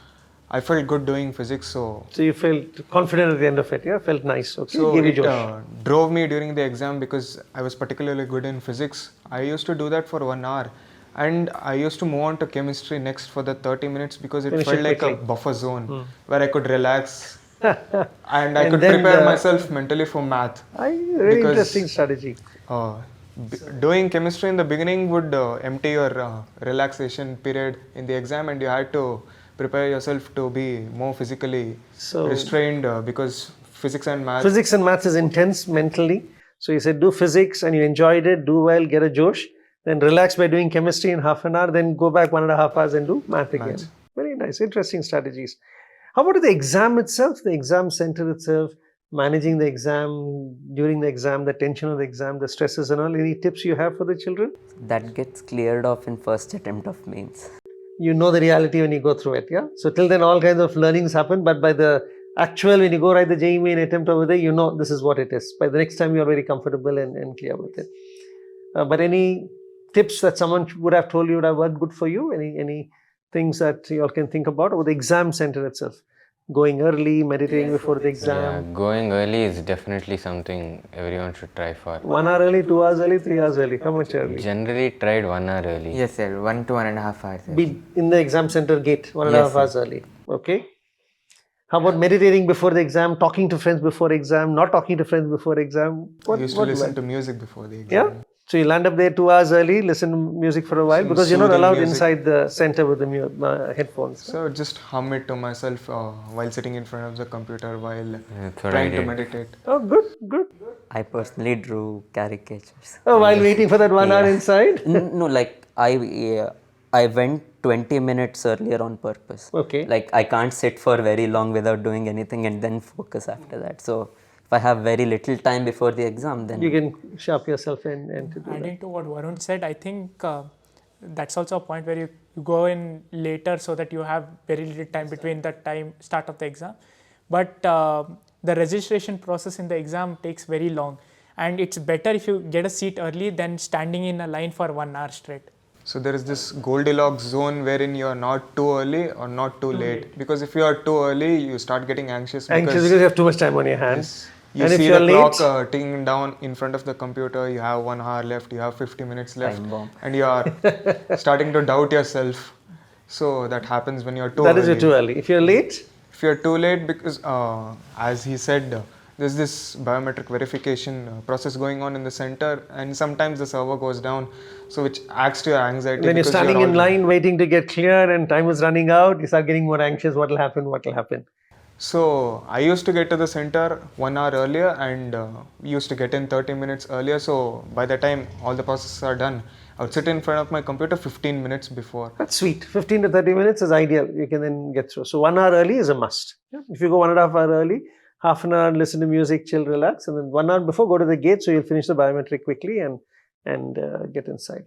I felt good doing physics. So you felt confident at the end of it, yeah? Felt nice, okay? So Gave you it josh. drove me during the exam because I was particularly good in physics. I used to do that for 1 hour, and I used to move on to chemistry next for the 30 minutes because it Finish felt it like a quickly. buffer zone where I could relax and I And could then prepare myself mentally for math. Very Because, interesting strategy. Doing chemistry in the beginning would empty your relaxation period in the exam, and you had to prepare yourself to be more physically restrained because physics and math. Physics and maths is intense mentally. So you said do physics and you enjoyed it, do well, get a josh. Then relax by doing chemistry in half an hour, then go back 1.5 hours and do math again. Very nice, interesting strategies. How about the exam itself, the exam center itself, managing the exam, during the exam, the tension of the exam, the stresses and all? Any tips you have for the children? that gets cleared off in first attempt of mains. You know the reality when you go through it, yeah? So till then all kinds of learnings happen, but by the actual, when you go write the JEE Main attempt over there, you know this is what it is. By the next time you're very comfortable and clear with it. But any tips that someone would have told you would have worked good for you? Any things that you all can think about? Or the exam center itself? Going early, meditating before the exam. Yeah, going early is definitely something everyone should try for. 1 hour early, 2 hours early, 3 hours early. How much early? Generally tried 1 hour early. Yes, sir. 1 to 1.5 hours. Sir. Be in the exam center gate, 1.5 Yes, hours early. Okay. How about meditating before the exam, talking to friends before exam, not talking to friends before exam? I used to listen to music before the exam. Yeah. So you land up there 2 hours early, listen to music for a while because you're not soothing allowed music. inside the center with the headphones. So just hum it to myself while sitting in front of the computer while That's what I trying to did. meditate. Oh, good, good. I personally drew caricatures. Oh, while waiting for that 1 hour inside? No, like I went 20 minutes earlier on purpose. Okay. Like I can't sit for very long without doing anything and then focus after that. So if I have very little time before the exam, then You can sharp yourself and to do that. Adding to what Varun said, I think that's also a point where you go in later so that you have very little time between the time start of the exam. But the registration process in the exam takes very long, and it's better if you get a seat early than standing in a line for 1 hour straight. So there is this Goldilocks zone wherein you are not too early or not too late. Because if you are too early, you start getting anxious. Anxious because you have too much time on your hands. You And if see you're the late, clock ticking down in front of the computer, you have 1 hour left, you have 50 minutes left, Time bomb. and you are starting to doubt yourself. So that happens when you're too that early. is too early. If you're late, If you're too late, because as he said, there's this biometric verification process going on in the center, and sometimes the server goes down, so which adds to your anxiety. when you're because standing in already- line waiting to get clear and time is running out, you start getting more anxious. What will happen? What will happen? So I used to get to the center 1 hour earlier, and we used to get in 30 minutes earlier. So by the time all the processes are done, I would sit in front of my computer 15 minutes before. That's sweet. 15 to 30 minutes is ideal. You can then get through. So 1 hour early is a must. Yeah? If you go 1.5 hour early, half an hour listen to music, chill, relax, and then 1 hour before go to the gate, so you'll finish the biometric quickly and get inside.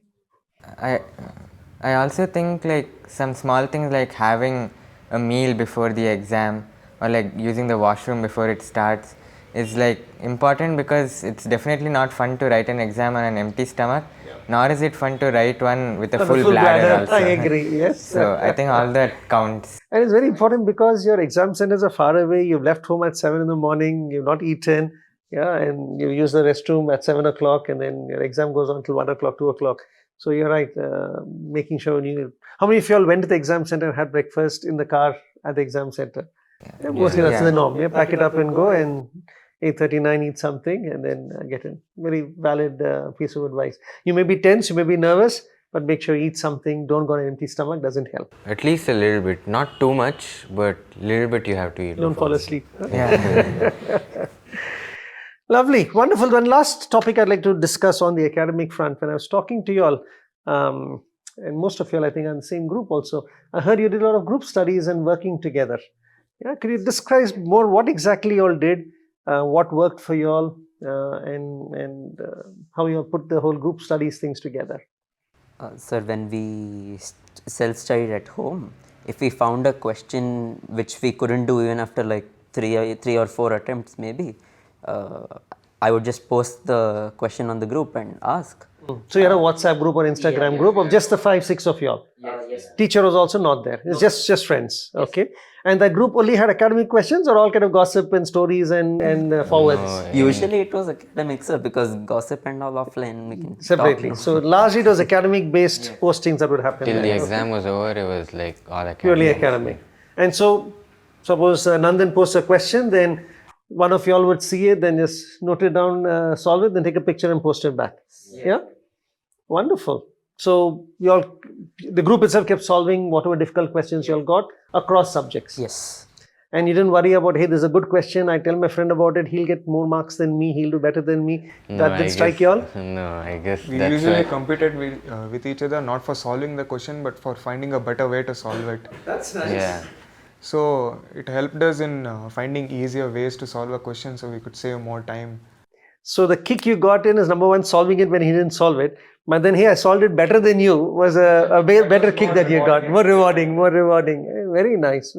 I also think like some small things like having a meal before the exam or like using the washroom before it starts is like important, because it's definitely not fun to write an exam on an empty stomach, nor is it fun to write one with a full bladder also. I agree, yes. So I think all that counts. And it's very important because your exam centers are far away. You've left home at 7 in the morning. You've not eaten, yeah, and you use the restroom at 7 o'clock, and then your exam goes on till 1 o'clock, 2 o'clock. So you're right, making sure you. How many of you all went to the exam center and had breakfast in the car at the exam center? Yeah, mostly that's the norm. Yeah, pack it up and go, and 8:39 eat something and then get in. Very valid piece of advice. You may be tense, you may be nervous, but make sure you eat something. Don't go on an empty stomach, doesn't help. At least a little bit, not too much, but little bit you have to eat. Don't fall asleep. Yeah. Lovely, wonderful. One last topic I'd like to discuss on the academic front. When I was talking to you all, and most of you all I think are in the same group also, I heard you did a lot of group studies and working together. Yeah, could you describe more what exactly you all did, what worked for you all, and how you all put the whole group studies things together? Sir, when we self-studied at home, if we found a question which we couldn't do even after like three or four attempts maybe, I would just post the question on the group and ask. So you had a WhatsApp group or Instagram group of just the 5-6 of you all? Yes. Teacher was also not there. It's just friends. Yes. Okay. And that group only had academic questions or all kind of gossip and stories and forwards? No, Usually it was academic, sir, because gossip and all offline we can separately. talk. So largely it was academic based postings that would happen. Till the exam was over, it was like all academic. Purely academic. And so suppose Nandan posts a question, then one of you all would see it, then just note it down, solve it, then take a picture and post it back. Yeah? Wonderful. So you all, the group itself kept solving whatever difficult questions you all got across subjects. Yes. And you didn't worry about, hey, there's a good question, I tell my friend about it, he'll get more marks than me, he'll do better than me. That didn't strike you all? No, I guess We that's usually why. competed with each other, not for solving the question, but for finding a better way to solve it. That's nice. Yeah. So it helped us in finding easier ways to solve a question, so we could save more time. So the kick you got in is number one, solving it when he didn't solve it. But then, hey, I solved it better than you was a better kick that you got. More rewarding, more rewarding. Very nice,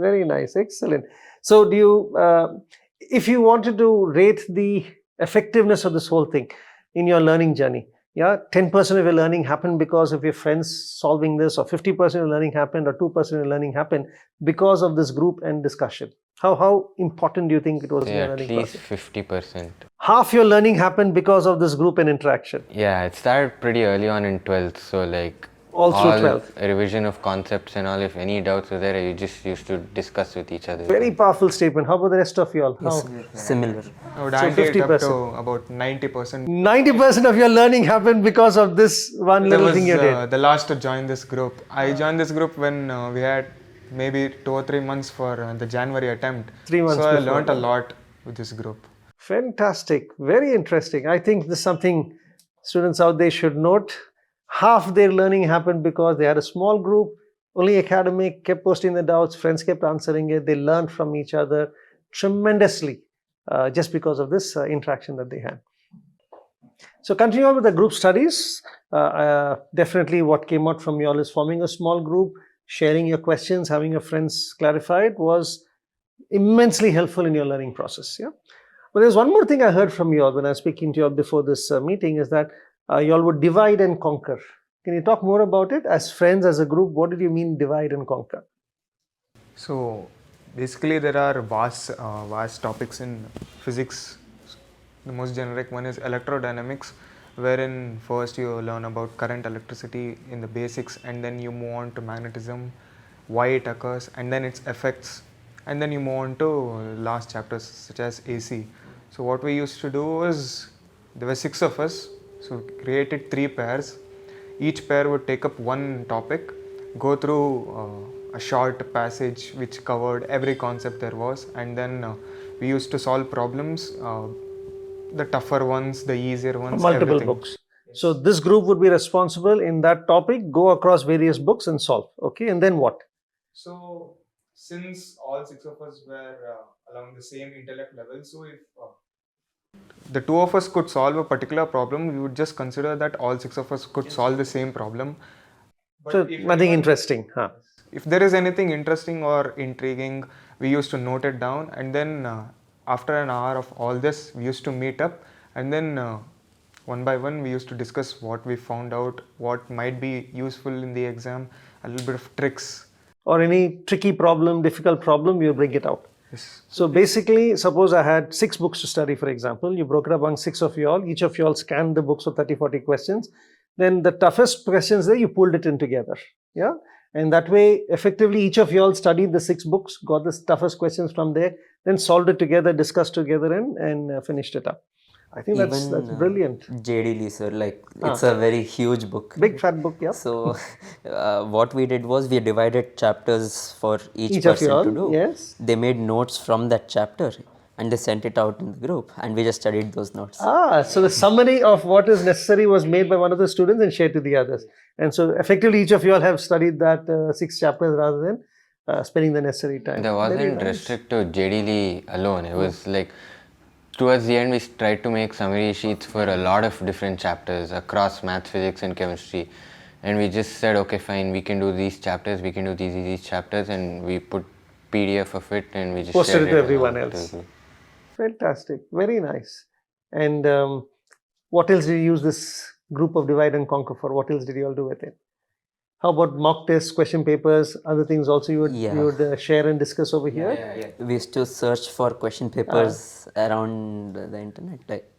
excellent. So do you, if you wanted to rate the effectiveness of this whole thing in your learning journey, yeah, 10% of your learning happened because of your friends solving this, or 50% of your learning happened, or 2% of your learning happened because of this group and discussion. How important do you think it was in your At learning least process? 50%. Half your learning happened because of this group and interaction. Yeah, it started pretty early on in 12th, so like All through 12th. revision of concepts and all, if any doubts were there, you just used to discuss with each other. Very powerful statement. How about the rest of you all? Yes, similar. I would So ante it up 50%. to about 90%. 90% of your learning happened because of this one That little was thing you did. the last to join this group. I joined this group when we had maybe 2 or 3 months for the January attempt. 3 months so I before. learnt a lot with this group. Fantastic. Very interesting. I think this is something students out there should note. Half their learning happened because they had a small group, only academic, kept posting the doubts, friends kept answering it. They learned from each other tremendously just because of this interaction that they had. So continue on with the group studies. Definitely what came out from you all is forming a small group, sharing your questions, having your friends clarified was immensely helpful in your learning process. Yeah. But there's one more thing I heard from you all when I was speaking to you all before this meeting is that you all would divide and conquer. Can you talk more about it? As friends, as a group, what did you mean divide and conquer? So basically there are vast topics in physics. The most generic one is electrodynamics, wherein first you learn about current, electricity in the basics, and then you move on to magnetism, why it occurs, and then its effects, and then you move on to last chapters such as AC. So what we used to do was, there were 6 of us, so we created 3 pairs. Each pair would take up one topic, go through a short passage which covered every concept there was, and then we used to solve problems, the tougher ones, the easier ones, Multiple everything. books. So this group would be responsible in that topic, go across various books and solve. Okay, and then what? So since all six of us were along the same intellect level, so if the two of us could solve a particular problem, we would just consider that all six of us could solve the same problem. But So if nothing interesting, huh? if there is anything interesting or intriguing, we used to note it down, and then after an hour of all this, we used to meet up, and then one by one we used to discuss what we found out, what might be useful in the exam, a little bit of tricks. Or any tricky problem, difficult problem, you bring it out. Yes. So basically, suppose I had 6 books to study, for example, you broke it up among 6 of you all, each of you all scanned the books for 30-40 questions, then the toughest questions there, you pulled it in together, yeah? And that way, effectively, each of you all studied the 6 books, got the toughest questions from there, then solved it together, discussed together, and finished it up. I think that's brilliant. JEE, sir, like it's a very huge book. Big fat book, yeah. So what we did was we divided chapters for each Each of person you all, to do. yes. They made notes from that chapter and they sent it out in the group, and we just studied those notes. So the summary of what is necessary was made by one of the students and shared to the others. And so effectively, each of you all have studied that 6 chapters rather than spending the necessary time. There wasn't restrict to JEE alone. It was like towards the end we tried to make summary sheets for a lot of different chapters across maths, physics and chemistry, and we just said, okay fine, we can do these chapters, we can do these chapters, and we put PDF of it and we just posted shared it to everyone else. to the group. Fantastic, very nice. And what else did you use this group of divide and conquer for? What else did you all do with it? How about mock tests, question papers, other things also you would share and discuss over here? We used to search for question papers around the internet, like.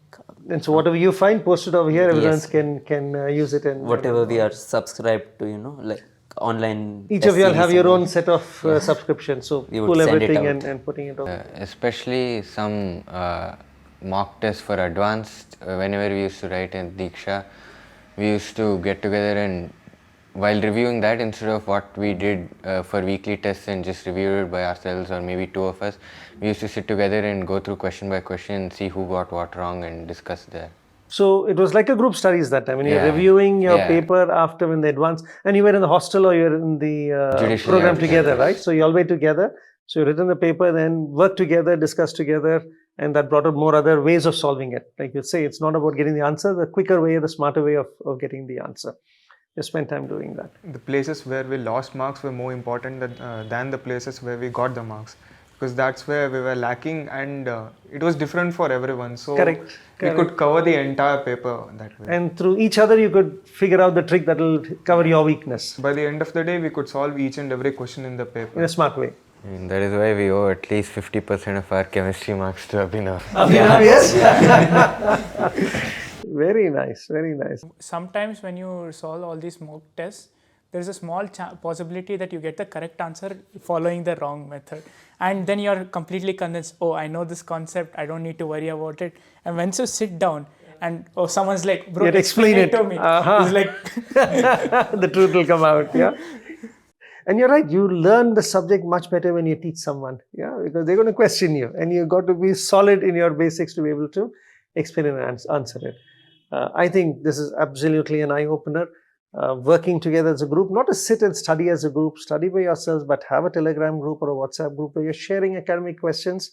And so whatever you find, post it over here. Everyone Yes. can use it, and Whatever we are subscribed to, like online. each of you all have essays your and own set of subscriptions. So We would pull send it everything out. and putting it over. Especially some mock tests for advanced, whenever we used to write in Deeksha, we used to get together and while reviewing that, instead of what we did for weekly tests and just review it by ourselves or maybe 2 of us, we used to sit together and go through question by question and see who got what wrong and discuss there. So it was like a group studies that time when you're Yeah. reviewing your Yeah. paper after in the advance, and you were in the hostel or you're in the Judicial program Service. together, right? So you all were together. So you written the paper, then worked together, discussed together, and that brought out more other ways of solving it. Like you say, it's not about getting the answer, the quicker way, the smarter way of getting the answer. You spend time doing that. The places where we lost marks were more important than the places where we got the marks, because that's where we were lacking, and it was different for everyone. So Correct. we could cover the entire paper that way. And through each other, you could figure out the trick that will cover your weakness By the end of the day, we could solve each and every question in the paper. in a smart way. And that is why we owe at least 50% of our chemistry marks to Abhinav. Yes. Very nice, very nice. Sometimes when you solve all these mock tests, there is a small possibility that you get the correct answer following the wrong method. And then you're completely convinced, oh, I know this concept, I don't need to worry about it. And once you sit down and someone's like, bro, Yet explain it to me. It's like, The truth will come out, yeah. And you're right, you learn the subject much better when you teach someone, yeah, because they're going to question you, and you've got to be solid in your basics to be able to explain and answer it. I think this is absolutely an eye-opener. Working together as a group, not to sit and study as a group, study by yourselves, but have a Telegram group or a WhatsApp group where you're sharing academic questions,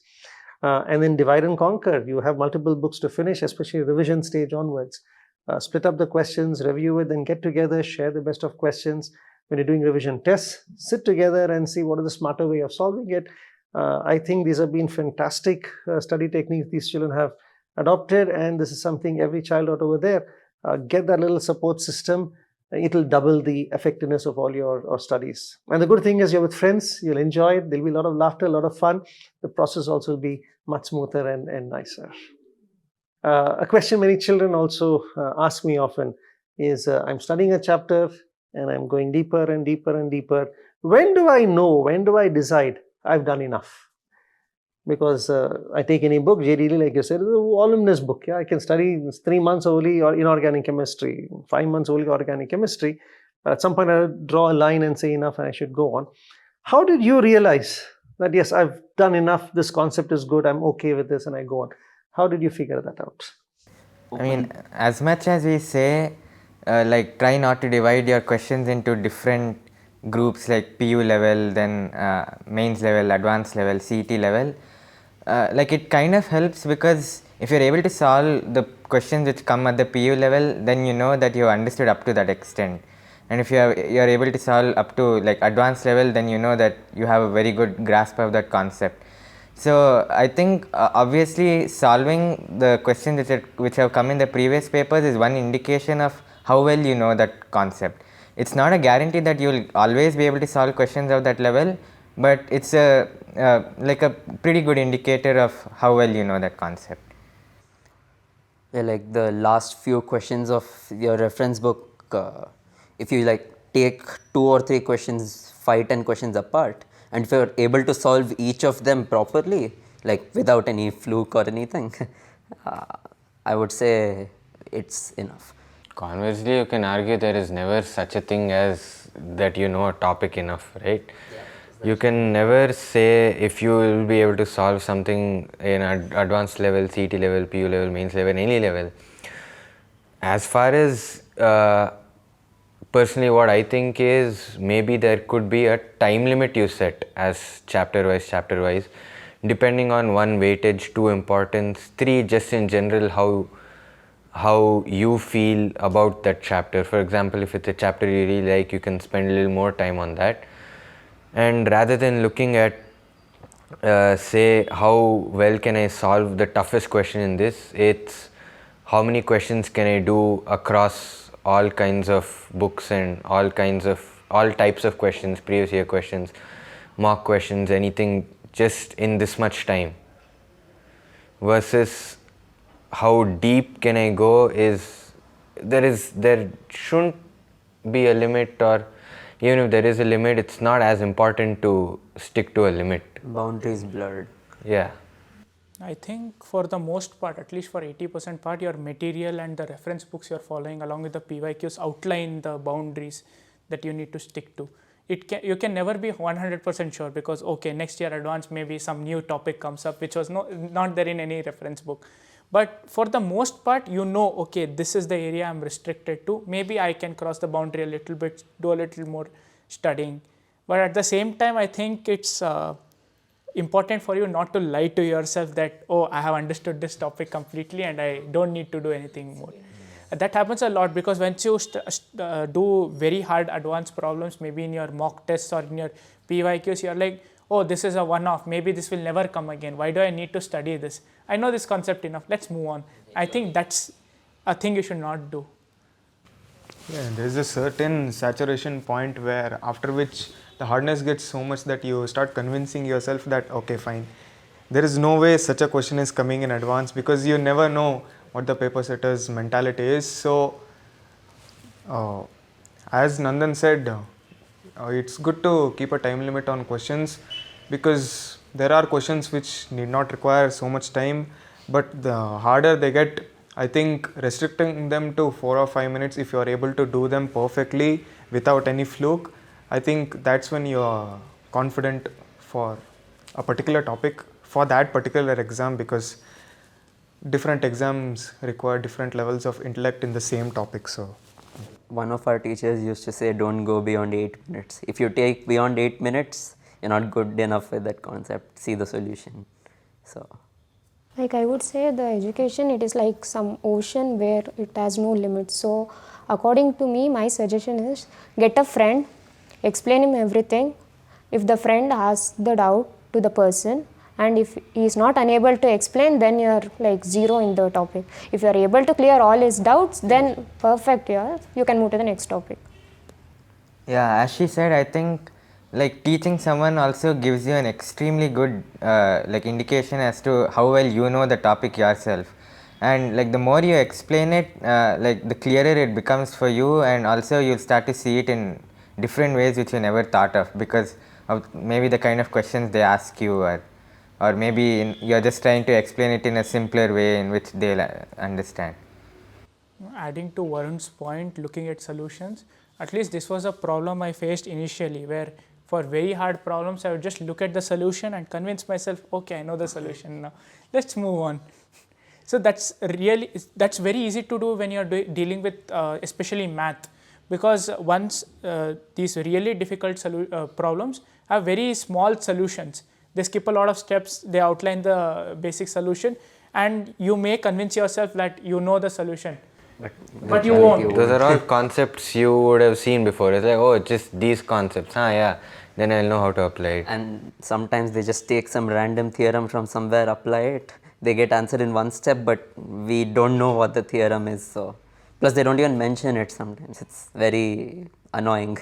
and then divide and conquer. You have multiple books to finish, especially revision stage onwards. Split up the questions, review it, then get together, share the best of questions. When you're doing revision tests, sit together and see what is the smarter way of solving it. I think these have been fantastic study techniques these children have adopted, and this is something every child out over there, get that little support system. It'll double the effectiveness of all your studies. And the good thing is you're with friends, you'll enjoy it, there'll be a lot of laughter, a lot of fun. The process also will be much smoother and nicer. A question many children also ask me often is, I'm studying a chapter and I'm going deeper and deeper and deeper. When do I know, when do I decide I've done enough? Because I take any book, JEE, like you said, is a voluminous book. Yeah, I can study 3 months only or inorganic chemistry, 5 months only organic chemistry. At some point, I'll draw a line and say enough and I should go on. How did you realize that, yes, I've done enough, this concept is good, I'm okay with this, and I go on? How did you figure that out? I mean, as much as we say, like try not to divide your questions into different groups like PU level, then mains level, advanced level, CET level. Like it kind of helps because if you're able to solve the questions which come at the PU level, then you know that you understood up to that extent. And if you're able to solve up to like advanced level, then you know that you have a very good grasp of that concept. So I think obviously solving the questions which have come in the previous papers is one indication of how well you know that concept. It's not a guarantee that you will always be able to solve questions of that level, but it's a like a pretty good indicator of how well you know that concept. Yeah, like the last few questions of your reference book, if you like take 2 or 3 questions, 5, 10 questions apart, and if you're able to solve each of them properly, like without any fluke or anything, uh, I would say it's enough. Conversely, you can argue there is never such a thing as that you know a topic enough, right? You can never say if you will be able to solve something in advanced level, CET level, PU level, mains level, any level. As far as personally what I think is maybe there could be a time limit you set as chapter wise, depending on 1 weightage, 2 importance, 3 just in general how you feel about that chapter. For example, if it's a chapter you really like, you can spend a little more time on that. And rather than looking at say how well can I solve the toughest question in this, it's how many questions can I do across all kinds of books and all types of questions, previous year questions, mock questions, anything, just in this much time, versus how deep can I go. There shouldn't be a limit, or even if there is a limit, it's not as important to stick to a limit. Boundaries blurred. Yeah. I think for the most part, at least for 80% part, your material and the reference books you're following along with the PYQs outline the boundaries that you need to stick to. You can never be 100% sure because okay, next year advanced maybe some new topic comes up which was not there in any reference book. But for the most part, you know, okay, this is the area I'm restricted to. Maybe I can cross the boundary a little bit, do a little more studying. But at the same time, I think it's important for you not to lie to yourself that, oh, I have understood this topic completely and I don't need to do anything more. That happens a lot because once you do very hard advanced problems, maybe in your mock tests or in your PYQs, you're like, oh, this is a one-off, maybe this will never come again. Why do I need to study this? I know this concept enough, let's move on. I think that's a thing you should not do. Yeah, there's a certain saturation point where after which the hardness gets so much that you start convincing yourself that okay, fine, there is no way such a question is coming in advance, because you never know what the paper setter's mentality is. So as Nandan said, it's good to keep a time limit on questions, because there are questions which need not require so much time, but the harder they get, I think restricting them to 4 or 5 minutes, if you are able to do them perfectly without any fluke, I think that's when you are confident for a particular topic for that particular exam, because different exams require different levels of intellect in the same topic. So One of our teachers used to say, don't go beyond 8 minutes. If you take beyond 8 minutes, you're not good enough with that concept. See the solution. So Like I would say the education, it is like some ocean where it has no limits. So according to me, my suggestion is get a friend, explain him everything. If the friend asks the doubt to the person and if he is not unable to explain, then you are like zero in the topic. If you are able to clear all his doubts, then perfect, yeah, you can move to the next topic. Yeah, as she said, I think like teaching someone also gives you an extremely good like indication as to how well you know the topic yourself, and like the more you explain it, like the clearer it becomes for you, and also you'll start to see it in different ways which you never thought of because of maybe the kind of questions they ask you, or maybe you're just trying to explain it in a simpler way in which they'll understand. Adding to Varun's point, looking at solutions, at least this was a problem I faced initially where for very hard problems, I would just look at the solution and convince myself, okay, I know the solution now, let's move on. So that's very easy to do when you're dealing with especially math, because once these really difficult problems have very small solutions, they skip a lot of steps, they outline the basic solution, and you may convince yourself that you know the solution, but you won't. Those are all concepts you would have seen before. It's like, oh, it's just these concepts. Yeah. Then I'll know how to apply it. And sometimes they just take some random theorem from somewhere, apply it. They get answered in one step, but we don't know what the theorem is. So, plus they don't even mention it sometimes. It's very annoying.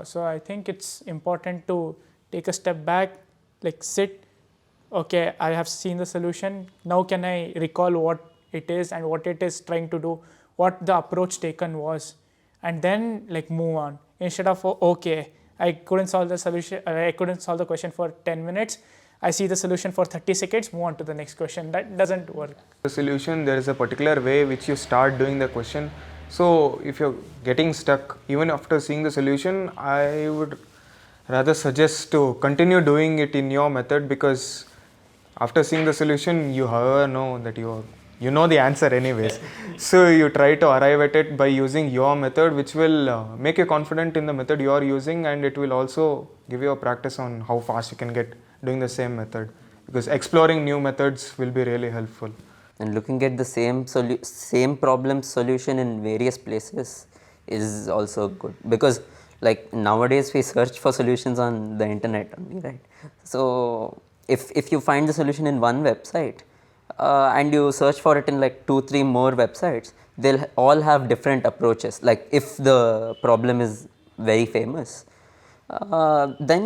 So I think it's important to take a step back, like sit, okay, I have seen the solution, now can I recall what it is and what it is trying to do, what the approach taken was, and then like move on, instead of, okay, I couldn't solve the solution, I couldn't solve the question for 10 minutes, I see the solution for 30 seconds, move on to the next question. That doesn't work. The solution, there is a particular way which you start doing the question. So if you're getting stuck even after seeing the solution, I would rather suggest to continue doing it in your method, because after seeing the solution you however know that you know the answer anyways. So you try to arrive at it by using your method, which will make you confident in the method you are using, and it will also give you a practice on how fast you can get doing the same method, because exploring new methods will be really helpful. And looking at the same problem solution in various places is also good, because like nowadays we search for solutions on the internet only, right? So if you find the solution in one website and you search for it in like 2-3 more websites, they'll all have different approaches. Like if the problem is very famous, then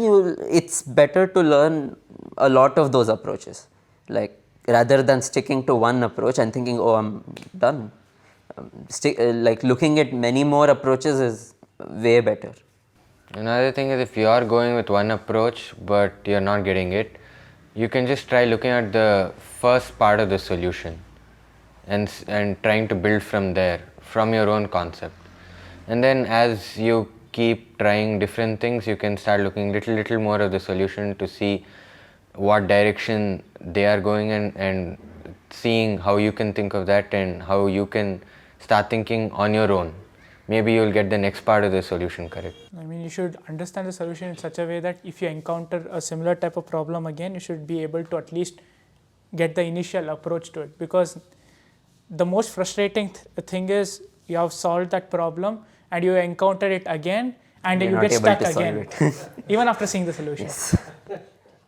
it's better to learn a lot of those approaches, like rather than sticking to one approach and thinking, oh, I'm done. Like looking at many more approaches is way better. Another thing is, if you are going with one approach but you're not getting it, you can just try looking at the first part of the solution and trying to build from there, from your own concept. And then as you keep trying different things, you can start looking little more of the solution to see what direction they are going in, and seeing how you can think of that and how you can start thinking on your own. Maybe you'll get the next part of the solution correct. I mean, you should understand the solution in such a way that if you encounter a similar type of problem again, you should be able to at least get the initial approach to it, because the most frustrating thing is you have solved that problem and you encounter it again and you get stuck again even after seeing the solution. Yes.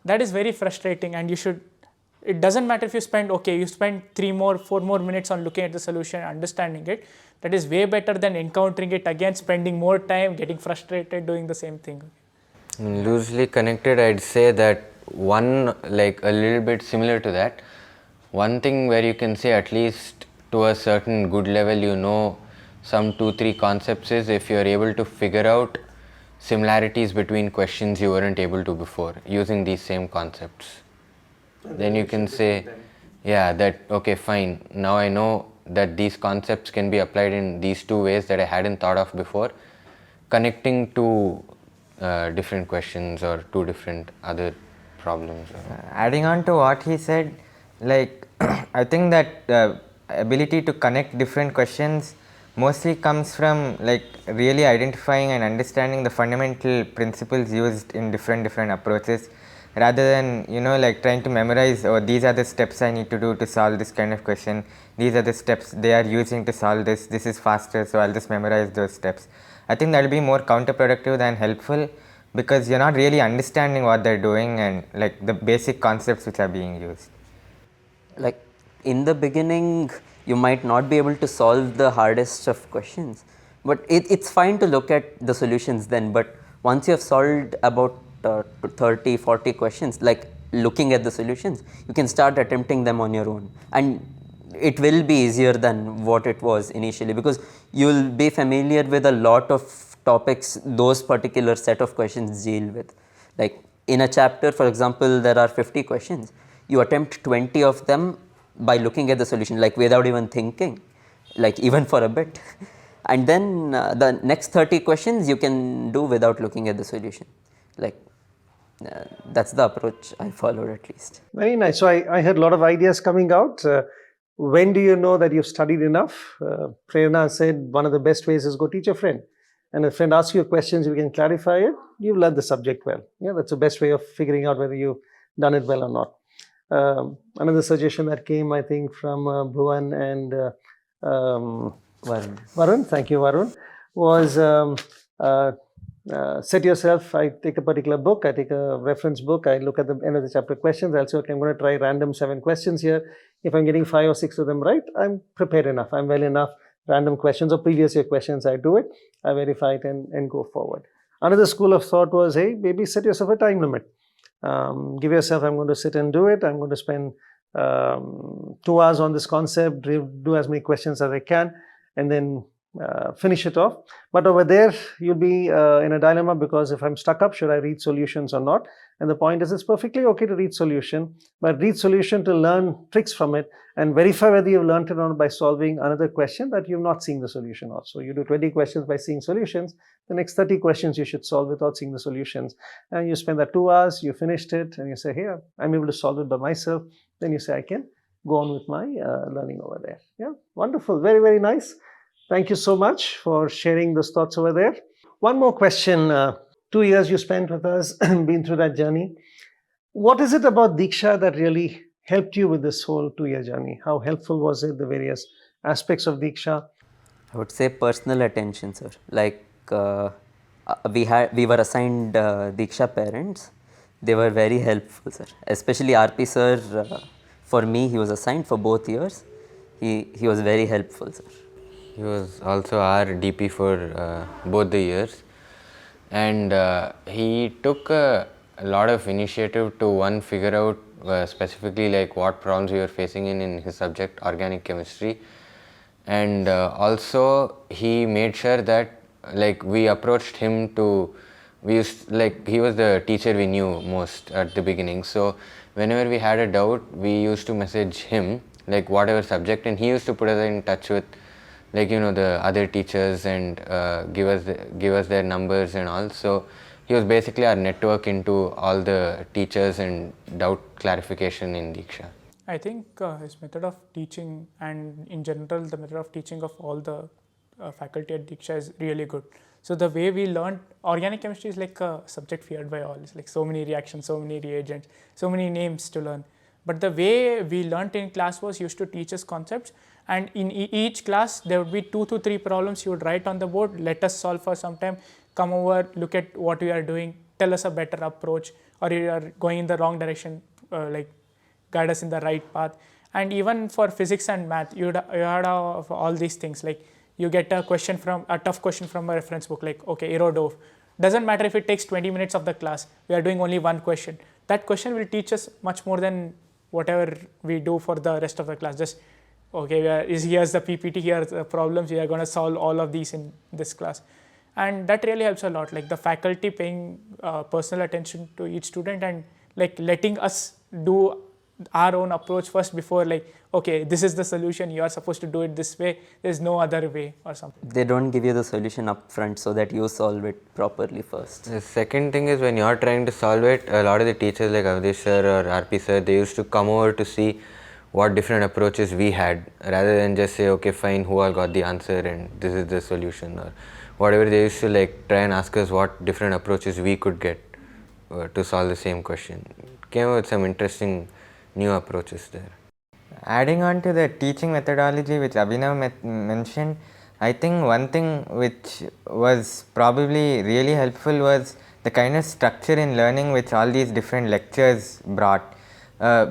That is very frustrating, and it doesn't matter if you spend 4 more minutes on looking at the solution and understanding it. That is way better than encountering it again, spending more time, getting frustrated, doing the same thing. Loosely connected, I'd say that one, like a little bit similar to that, one thing where you can say at least to a certain good level you know some 2-3 concepts is if you're able to figure out similarities between questions you weren't able to before using these same concepts. Then you can say, yeah, that okay, fine, now I know that these concepts can be applied in these 2 ways that I hadn't thought of before, connecting to different questions or 2 different other problems. Adding on to what he said, like I think that ability to connect different questions mostly comes from like really identifying and understanding the fundamental principles used in different approaches, rather than like trying to memorize, oh, these are the steps I need to do to solve this kind of question, these are the steps they are using to solve this is faster, so I'll just memorize those steps. I think that will be more counterproductive than helpful, because you're not really understanding what they're doing and like the basic concepts which are being used. Like in the beginning you might not be able to solve the hardest of questions, but it's fine to look at the solutions then. But once you have solved about 30-40 questions, like looking at the solutions, you can start attempting them on your own, and it will be easier than what it was initially, because you will be familiar with a lot of topics those particular set of questions deal with. Like in a chapter, for example, there are 50 questions, you attempt 20 of them by looking at the solution, like without even thinking, like even for a bit. And then the next 30 questions you can do without looking at the solution. Like that's the approach I followed at least. Very nice. So I had a lot of ideas coming out. When do you know that you've studied enough? Prerna said one of the best ways is go teach a friend. And if a friend asks you questions, you can clarify it. You've learned the subject well. Yeah, that's the best way of figuring out whether you've done it well or not. Another suggestion that came, I think, from Bhuvan and Varun, thank you, Varun, was set yourself. I take a particular book, I take a reference book, I look at the end of the chapter questions. I'll say, okay, I'm going to try random 7 questions here. If I'm getting 5 or 6 of them right, I'm prepared enough, I'm well enough. Random questions or previous year questions, I do it, I verify it and go forward. Another school of thought was, hey, maybe set yourself a time limit. Give yourself, I'm going to sit and do it. I'm going to spend 2 hours on this concept, do as many questions as I can, and then finish it off. But over there, you'll be in a dilemma, because if I'm stuck up, should I read solutions or not? And the point is, it's perfectly okay to read solution, but read solution to learn tricks from it and verify whether you've learned it or not by solving another question that you've not seen the solution of. So you do 20 questions by seeing solutions. The next 30 questions you should solve without seeing the solutions. And you spend that 2 hours, you finished it, and you say, hey, I'm able to solve it by myself. Then you say, I can go on with my learning over there. Yeah, wonderful. Very, very nice. Thank you so much for sharing those thoughts over there. One more question. 2 years you spent with us, been through that journey. What is it about Deeksha that really helped you with this whole 2-year journey? How helpful was it, the various aspects of Deeksha? I would say personal attention, sir. Like we were assigned Deeksha parents. They were very helpful, sir. Especially RP sir. For me, he was assigned for both years. He was very helpful, sir. He was also our DP for both the years, and he took a lot of initiative to figure out specifically like what problems we were facing in his subject, organic chemistry, and also he made sure that like we approached him to, he was the teacher we knew most at the beginning, so whenever we had a doubt we used to message him, like whatever subject, and he used to put us in touch with the other teachers and give us their numbers and all. So he was basically our network into all the teachers and doubt clarification in Deeksha. I think his method of teaching, and in general the method of teaching of all the faculty at Deeksha, is really good. So the way we learned organic chemistry is like a subject feared by all. It's like so many reactions, so many reagents, so many names to learn. But the way we learnt in class was, he used to teach us concepts, and in each class there would be 2 to 3 problems you would write on the board, let us solve for some time, come over, look at what we are doing, tell us a better approach, or you are going in the wrong direction, like guide us in the right path. And even for physics and math, you had all these things, like you get a tough question from a reference book, like okay, Irodov. Doesn't matter if it takes 20 minutes of the class, we are doing only one question. That question will teach us much more than whatever we do for the rest of the class. Just okay, here's the PPT, here's the problems, we are going to solve all of these in this class. And that really helps a lot, like the faculty paying personal attention to each student and like letting us do our own approach first before like, okay, this is the solution, you are supposed to do it this way, there's no other way or something. They don't give you the solution up front so that you solve it properly first. The second thing is, when you are trying to solve it, a lot of the teachers like Avdesh sir or RP sir, they used to come over to see what different approaches we had, rather than just say, okay, fine, who all got the answer and this is the solution or whatever. They used to like try and ask us what different approaches we could get to solve the same question. Came up with some interesting new approaches there. Adding on to the teaching methodology which Abhinav mentioned, I think one thing which was probably really helpful was the kind of structure in learning which all these different lectures brought.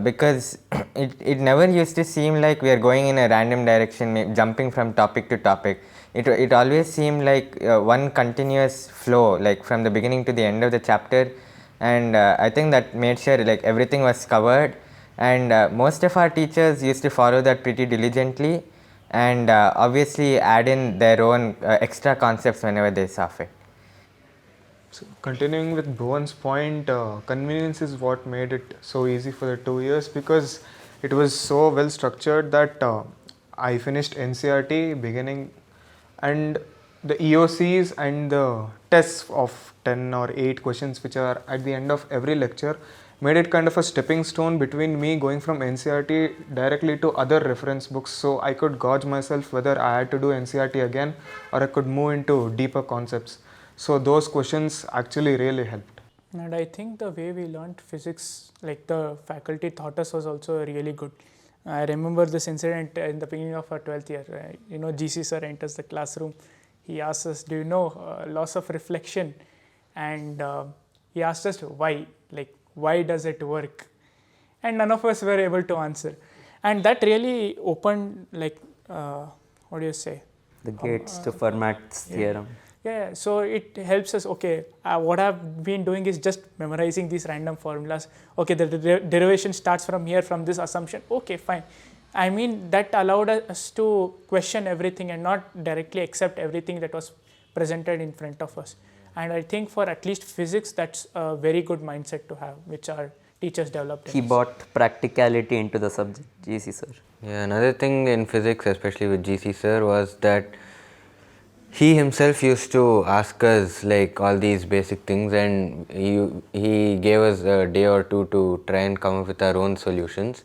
Because it never used to seem like we are going in a random direction, jumping from topic to topic. It always seemed like one continuous flow, like from the beginning to the end of the chapter, and I think that made sure like everything was covered, and most of our teachers used to follow that pretty diligently, and obviously add in their own extra concepts whenever they saw fit. So continuing with Bhuvan's point, convenience is what made it so easy for the 2 years, because it was so well structured that I finished NCRT beginning and the EOCs and the tests of 10 or 8 questions which are at the end of every lecture made it kind of a stepping stone between me going from NCERT directly to other reference books, so I could gauge myself whether I had to do NCERT again or I could move into deeper concepts. So those questions actually really helped. And I think the way we learned physics, like the faculty taught us, was also really good. I remember this incident in the beginning of our 12th year. GC sir enters the classroom. He asks us, do you know laws of reflection? And he asked us why, like why does it work? And none of us were able to answer. And that really opened, like, what do you say? The gates to Fermat's theorem. Yeah, so it helps us, okay, what I've been doing is just memorizing these random formulas. Okay, the derivation starts from here, from this assumption. Okay, fine. I mean, that allowed us to question everything and not directly accept everything that was presented in front of us. And I think for at least physics, that's a very good mindset to have, which our teachers developed. He brought practicality into the subject, GC sir. Yeah, another thing in physics, especially with GC sir, was that he himself used to ask us like all these basic things, and he gave us a day or two to try and come up with our own solutions.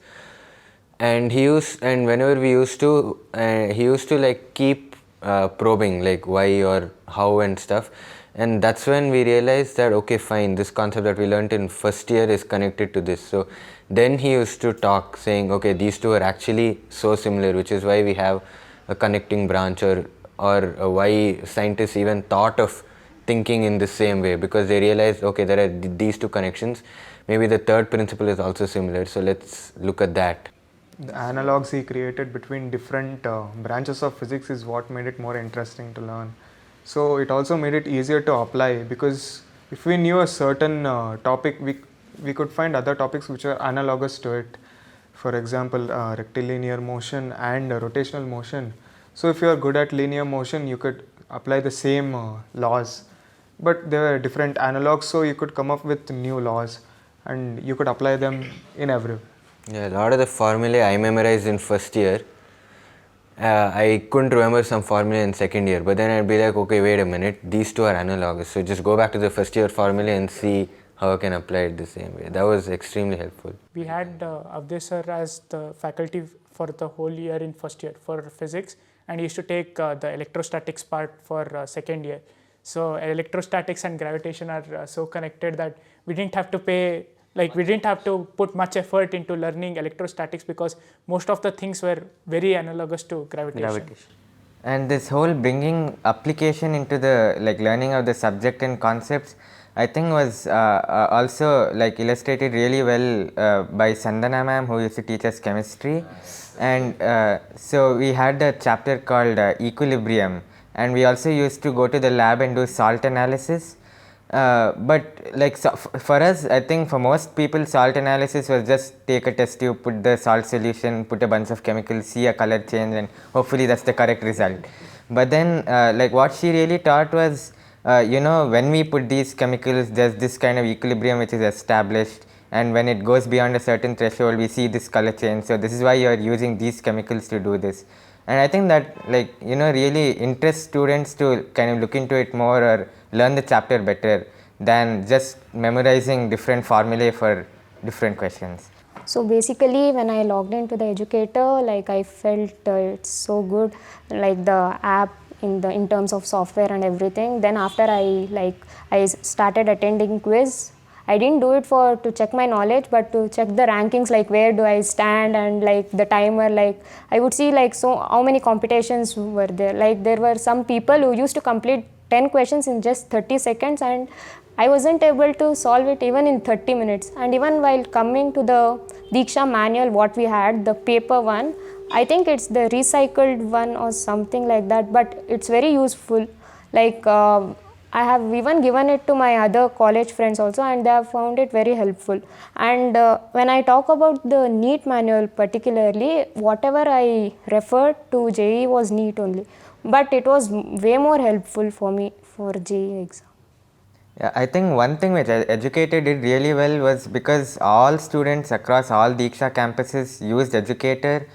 And whenever we used to, he used to like keep probing like why or how and stuff. And that's when we realized that, okay, fine, this concept that we learned in first year is connected to this. So then he used to talk saying, okay, these two are actually so similar, which is why we have a connecting branch, or why scientists even thought of thinking in the same way, because they realized, okay, there are these two connections, maybe the third principle is also similar, so let's look at that. The analogs he created between different branches of physics is what made it more interesting to learn. So it also made it easier to apply, because if we knew a certain topic, we could find other topics which are analogous to it. For example, rectilinear motion and rotational motion. So if you are good at linear motion, you could apply the same laws, but there were different analogs, so you could come up with new laws and you could apply them in every. Yeah, a lot of the formulae I memorized in first year, I couldn't remember some formula in second year, but then I'd be like, okay, wait a minute, these two are analogous, so just go back to the first year formula and see how I can apply it the same way. That was extremely helpful. We had Avdesh sir as the faculty for the whole year in first year for physics, and he used to take the electrostatics part for second year. So electrostatics and gravitation are so connected that we didn't have to put much effort into learning electrostatics, because most of the things were very analogous to gravitation. And this whole bringing application into the learning of the subject and concepts, I think was also illustrated really well by Sandana ma'am, who used to teach us chemistry. And so we had a chapter called equilibrium, and we also used to go to the lab and do salt analysis. For us, I think for most people, salt analysis was just take a test tube, put the salt solution, put a bunch of chemicals, see a color change, and hopefully that's the correct result. But then what she really taught was, when we put these chemicals, there's this kind of equilibrium which is established, and when it goes beyond a certain threshold, we see this color change. So this is why you are using these chemicals to do this. And I think that really interests students to kind of look into it more or learn the chapter better than just memorizing different formulae for different questions. So basically, when I logged into the educator, I felt it's so good, the app in terms of software and everything. Then after I started attending quiz. I didn't do it to check my knowledge, but to check the rankings, where do I stand, and the timer, I would see so how many competitions were there. There were some people who used to complete 10 questions in just 30 seconds, and I wasn't able to solve it even in 30 minutes. And even while coming to the Deeksha manual, what we had, the paper one, I think it's the recycled one or something like that, but it's very useful. I have even given it to my other college friends also, and they have found it very helpful. And when I talk about the NEET manual particularly, whatever I referred to JEE was NEET only, but it was way more helpful for me for JEE exam. Yeah, I think one thing which Educator did really well was because all students across all Deeksha campuses used Educator,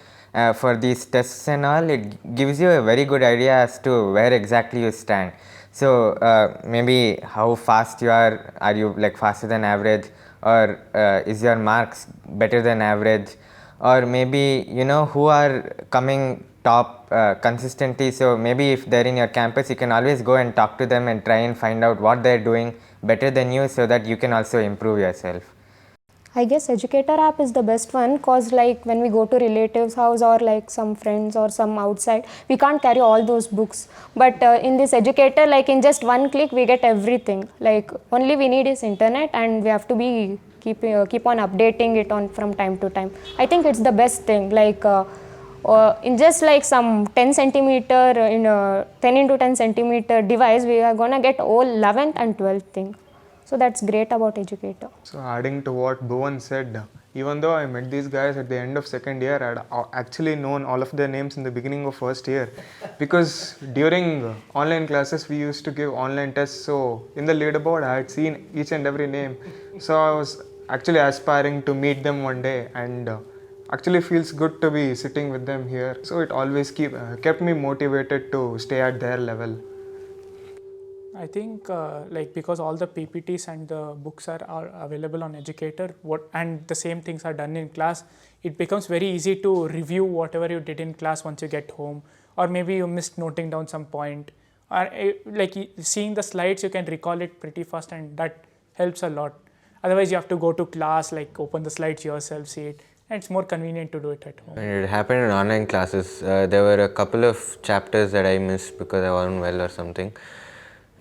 for these tests and all, it gives you a very good idea as to where exactly you stand. So maybe how fast you are you like faster than average, or is your marks better than average, or maybe you know who are coming top consistently. So maybe if they're in your campus, you can always go and talk to them and try and find out what they're doing better than you, so that you can also improve yourself. I guess Educator app is the best one, cause like when we go to relatives' house or like some friends or some outside, we can't carry all those books. But in this Educator, like in just one click, we get everything. Like only we need is internet, and we have to be keep on updating it on from time to time. I think it's the best thing. Like in just like some 10 centimeter in a 10 into 10 centimeter device, we are gonna get all 11th and 12th thing. So that's great about Educator. So adding to what Bhuvan said, even though I met these guys at the end of second year, I had actually known all of their names in the beginning of first year, because during online classes we used to give online tests. So in the leaderboard I had seen each and every name. So I was actually aspiring to meet them one day, and actually feels good to be sitting with them here. So it always kept me motivated to stay at their level. I think like because all the PPTs and the books are available on Educator, and the same things are done in class, it becomes very easy to review whatever you did in class once you get home, or maybe you missed noting down some point, or like seeing the slides, you can recall it pretty fast, and that helps a lot. Otherwise you have to go to class, like open the slides yourself, see it, and it's more convenient to do it at home. It happened in online classes. There were a couple of chapters that I missed because I wasn't well or something.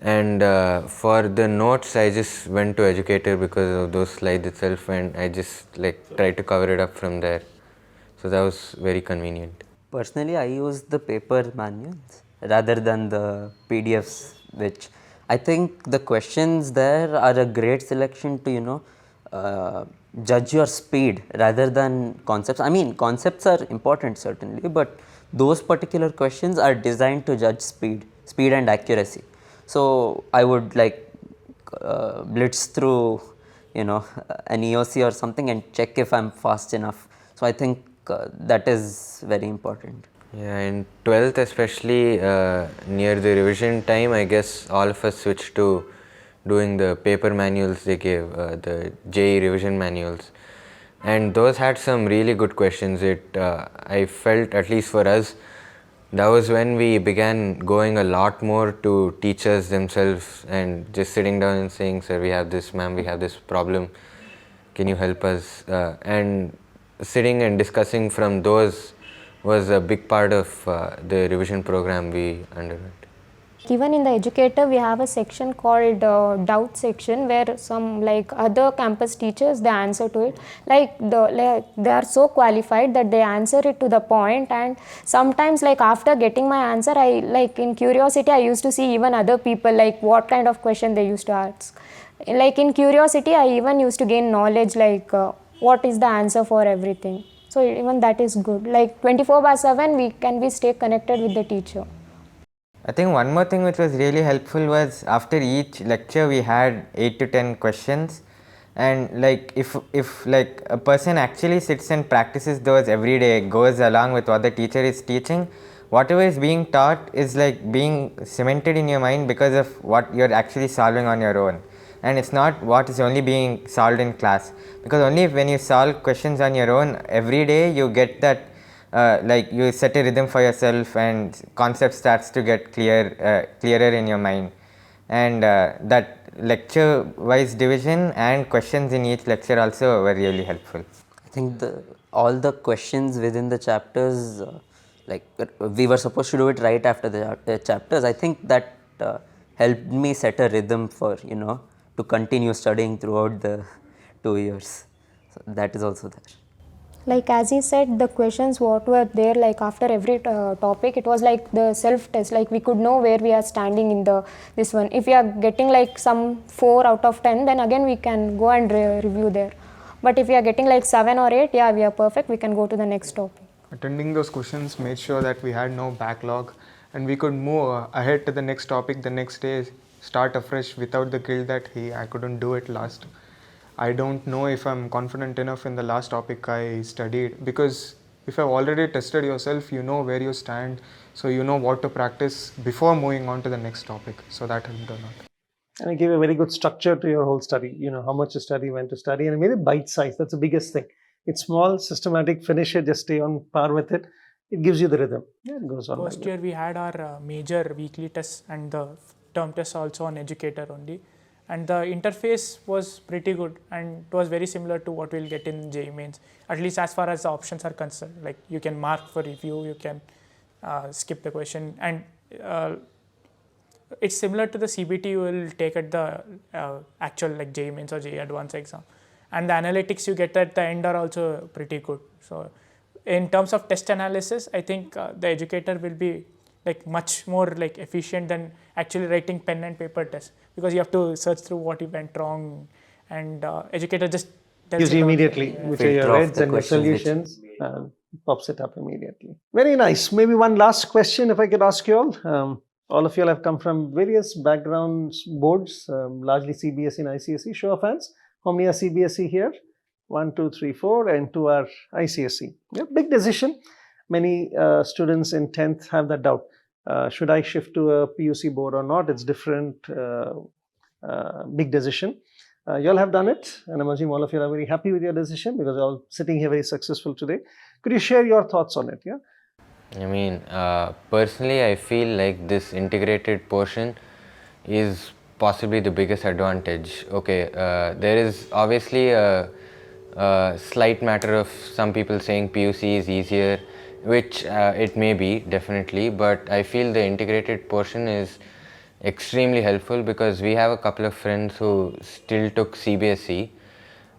And for the notes, I just went to Educator because of those slides itself, and I just like tried to cover it up from there. So that was very convenient. Personally, I use the paper manuals rather than the PDFs, which I think the questions there are a great selection to, judge your speed rather than concepts. I mean, concepts are important certainly, but those particular questions are designed to judge speed and accuracy. So I would like blitz through, an EOC or something and check if I'm fast enough. So I think that is very important. Yeah, in 12th especially, near the revision time, I guess all of us switched to doing the paper manuals they gave, the JEE revision manuals. And those had some really good questions. I felt, at least for us, that was when we began going a lot more to teachers themselves and just sitting down and saying, sir, we have this, ma'am, we have this problem, can you help us? And sitting and discussing from those was a big part of the revision program we underwent. Even in the Educator, we have a section called doubt section, where some like other campus teachers, they answer to it. Like they are so qualified that they answer it to the point. And sometimes like after getting my answer, I like in curiosity, I used to see even other people like what kind of question they used to ask. Like in curiosity, I even used to gain knowledge like what is the answer for everything. So even that is good. Like 24/7, we can be stay connected with the teacher. I think one more thing which was really helpful was after each lecture we had 8 to 10 questions, and like if like a person actually sits and practices those every day, goes along with what the teacher is teaching, whatever is being taught is like being cemented in your mind because of what you're actually solving on your own, and it's not what is only being solved in class, because only when you solve questions on your own every day you get that like you set a rhythm for yourself and concept starts to get clearer in your mind, and that lecture wise division and questions in each lecture also were really helpful. I think all the questions within the chapters, like we were supposed to do it right after the chapters. I think that helped me set a rhythm for to continue studying throughout the 2 years. So that is also there. Like as he said, the questions what were there like after every topic, it was like the self test, like we could know where we are standing in this one. If we are getting like some 4 out of 10, then again we can go and review there. But if we are getting like 7 or 8, yeah, we are perfect, we can go to the next topic. Attending those questions made sure that we had no backlog and we could move ahead to the next topic the next day, start afresh without the guilt that I couldn't do it last. I don't know if I'm confident enough in the last topic I studied, because if you've already tested yourself, you know where you stand, so you know what to practice before moving on to the next topic. So that helped a lot. And I gave a very good structure to your whole study. You know how much to study, when to study, and I made it bite size. That's the biggest thing. It's small, systematic, finish it, just stay on par with it. It gives you the rhythm. Yeah, it goes on. First like year we had our major weekly tests and the term tests also on educator only, and the interface was pretty good, and it was very similar to what we'll get in JEE Mains, at least as far as the options are concerned. Like you can mark for review, you can skip the question, and it's similar to the CBT you will take at the actual like JEE Mains or JEE Advanced exam, and the analytics you get at the end are also pretty good. So in terms of test analysis, I think the educator will be like much more like efficient than actually writing pen and paper tests, because you have to search through what you went wrong, and educator just tells gives it you out. immediately which are your Filter off reds the and your questions which- solutions, pops it up immediately. Very nice. Maybe one last question, if I could ask you all. All of you all have come from various backgrounds, boards, largely CBSE and ICSE. Show of hands. How many are CBSE here? 1, 2, 3, 4, and 2 are ICSE. Yeah, big decision. Many students in 10th have that doubt. Should I shift to a PUC board or not? It's different. Big decision. You all have done it, and I'm assuming all of you are very happy with your decision, because you're all sitting here very successful today. Could you share your thoughts on it? Yeah. I mean, personally, I feel like this integrated portion is possibly the biggest advantage. Okay, there is obviously a slight matter of some people saying PUC is easier, which it may be, definitely, but I feel the integrated portion is extremely helpful, because we have a couple of friends who still took CBSE,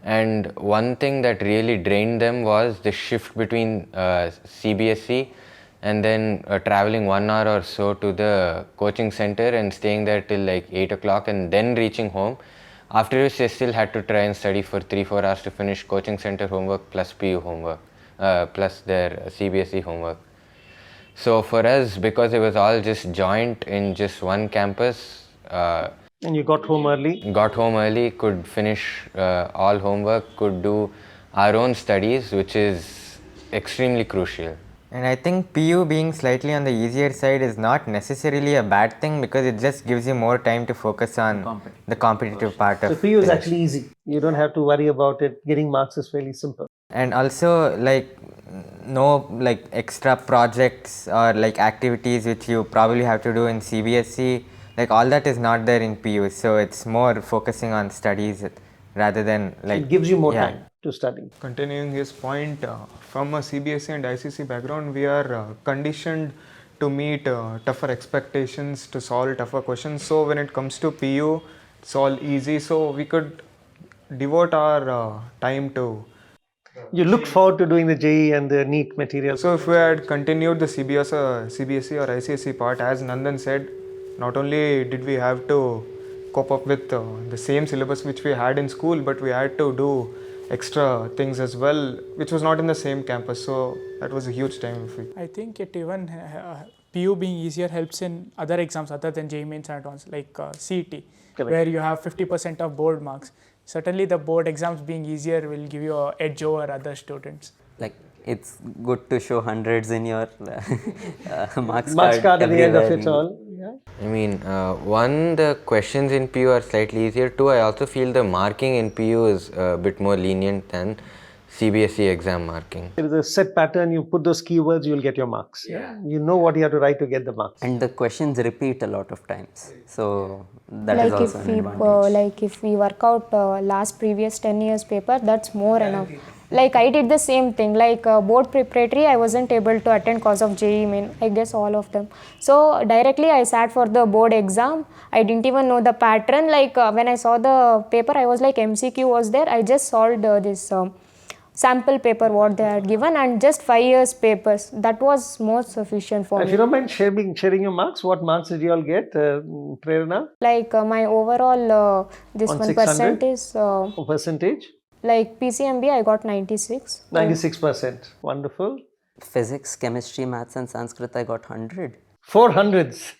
and one thing that really drained them was the shift between CBSE and then traveling 1 hour or so to the coaching center and staying there till like 8 o'clock and then reaching home, after which they still had to try and study for 3-4 hours to finish coaching center homework plus PU homework plus their CBSE homework. So for us, because it was all just joint in just one campus, And you got home early. could finish all homework, could do our own studies, which is extremely crucial. And I think PU being slightly on the easier side is not necessarily a bad thing, because it just gives you more time to focus on the competitive part So of PU is it. actually easy. You don't have to worry about it. Getting marks is fairly simple. And also like no like extra projects or like activities which you probably have to do in CBSE, like all that is not there in PU, so it's more focusing on studies rather than like It gives you more yeah. time to study. Continuing his point, from a CBSE and ICC background, we are conditioned to meet tougher expectations, to solve tougher questions. So when it comes to PU, it's all easy. So we could devote our time to. You look forward to doing the JEE and the NEET material. So if we had continued the CBSE or ICSE part, as Nandan said, not only did we have to cope up with the same syllabus which we had in school, but we had to do extra things as well, which was not in the same campus. So that was a huge time. I think it even PU being easier helps in other exams other than JEE Mains and Advanced, like CET, Correct. where you have 50% of board marks. Certainly the board exams being easier will give you an edge over other students. Like it's good to show hundreds in your marks card at the end of everywhere. it all. Yeah. I mean, one, the questions in PU are slightly easier. Two, I also feel the marking in PU is a bit more lenient than CBSE exam marking. There is a set pattern. You put those keywords, you'll get your marks. Yeah. You know what you have to write to get the marks. And the questions repeat a lot of times, so that is Like also if an we advantage. if we work out last previous 10 years paper, that's more enough. Like I did the same thing, like board preparatory I wasn't able to attend cause of JEE Main, I guess all of them. So directly I sat for the board exam. I didn't even know the pattern. Like when I saw the paper, I was like MCQ was there. I just solved this sample paper what they had given, and just 5 years papers. That was more sufficient for If me. you don't mind sharing your marks, what marks did you all get, Prerna? Like my overall this On 1% 600? is Percentage? like PCMB I got 96. 96%. Wonderful. Physics, chemistry, maths and Sanskrit I got 100. 400s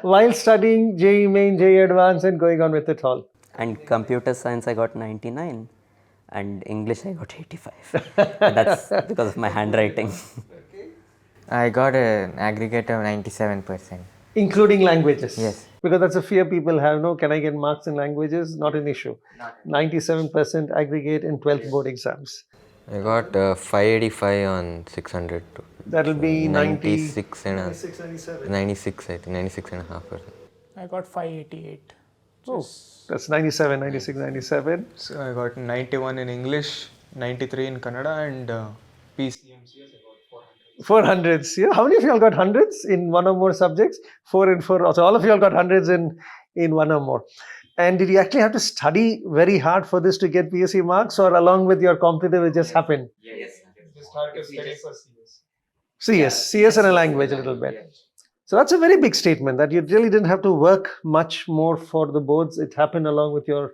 while studying JEE Main, JEE Advanced and going on with it all. And computer science I got 99. and English I got 85. That's because of my handwriting. I got an aggregate of 97%. Including languages? Yes. Because that's a fear people have. No, can I get marks in languages? Not an issue. 97% aggregate in 12th board exams. I got 585 on 600. That'll be 96 and a, 96, 97. 96, I think, 96 and a half percent. I got 588. Oh, that's 97, 96, 97. So I got 91 in English, 93 in Kannada, and PCM 400s. Yeah. How many of you all got hundreds in one or more subjects? 4 and 4. So all of you all got hundreds in one or more. And did you actually have to study very hard for this to get PSC marks, or along with your competitive it just happened? Yes. Just hard to study for CS and a language a little bit. So that's a very big statement that you really didn't have to work much more for the boards. It happened along with your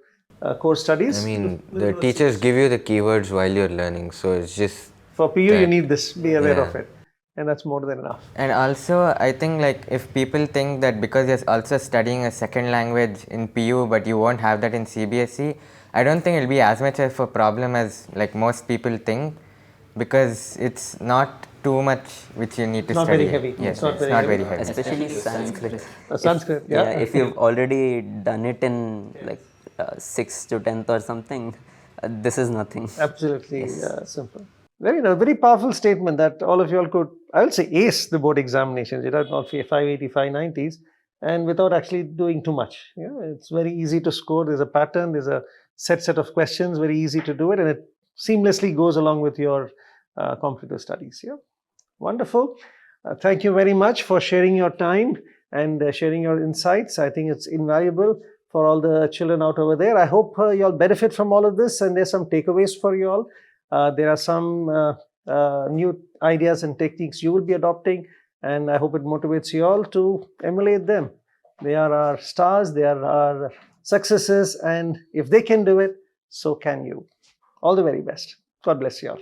core studies. I mean, the teachers give you the keywords while you're learning, so it's just. For PU, you need this, be aware Yeah. of it. And that's more than enough. And also, I think like if people think that because you're also studying a second language in PU but you won't have that in CBSE, I don't think it'll be as much of a problem as like most people think, because it's not too much which you need to Not study. very heavy. Yes, It's not it's very not heavy. very heavy. Especially Sanskrit. Sanskrit, yeah. If you've already done it in like 6th to 10th or something, this is nothing. Absolutely simple. Very powerful statement that all of you all could, I would say, ace the board examinations. You know, not 580, 590s, and without actually doing too much. Yeah, it's very easy to score. There's a pattern. There's a set of questions. Very easy to do it, and it seamlessly goes along with your competitive studies. Yeah, wonderful. Thank you very much for sharing your time and sharing your insights. I think it's invaluable for all the children out over there. I hope you all benefit from all of this, and there's some takeaways for you all. There are some new ideas and techniques you will be adopting, and I hope it motivates you all to emulate them. They are our stars, they are our successes, and if they can do it, so can you. All the very best. God bless you all.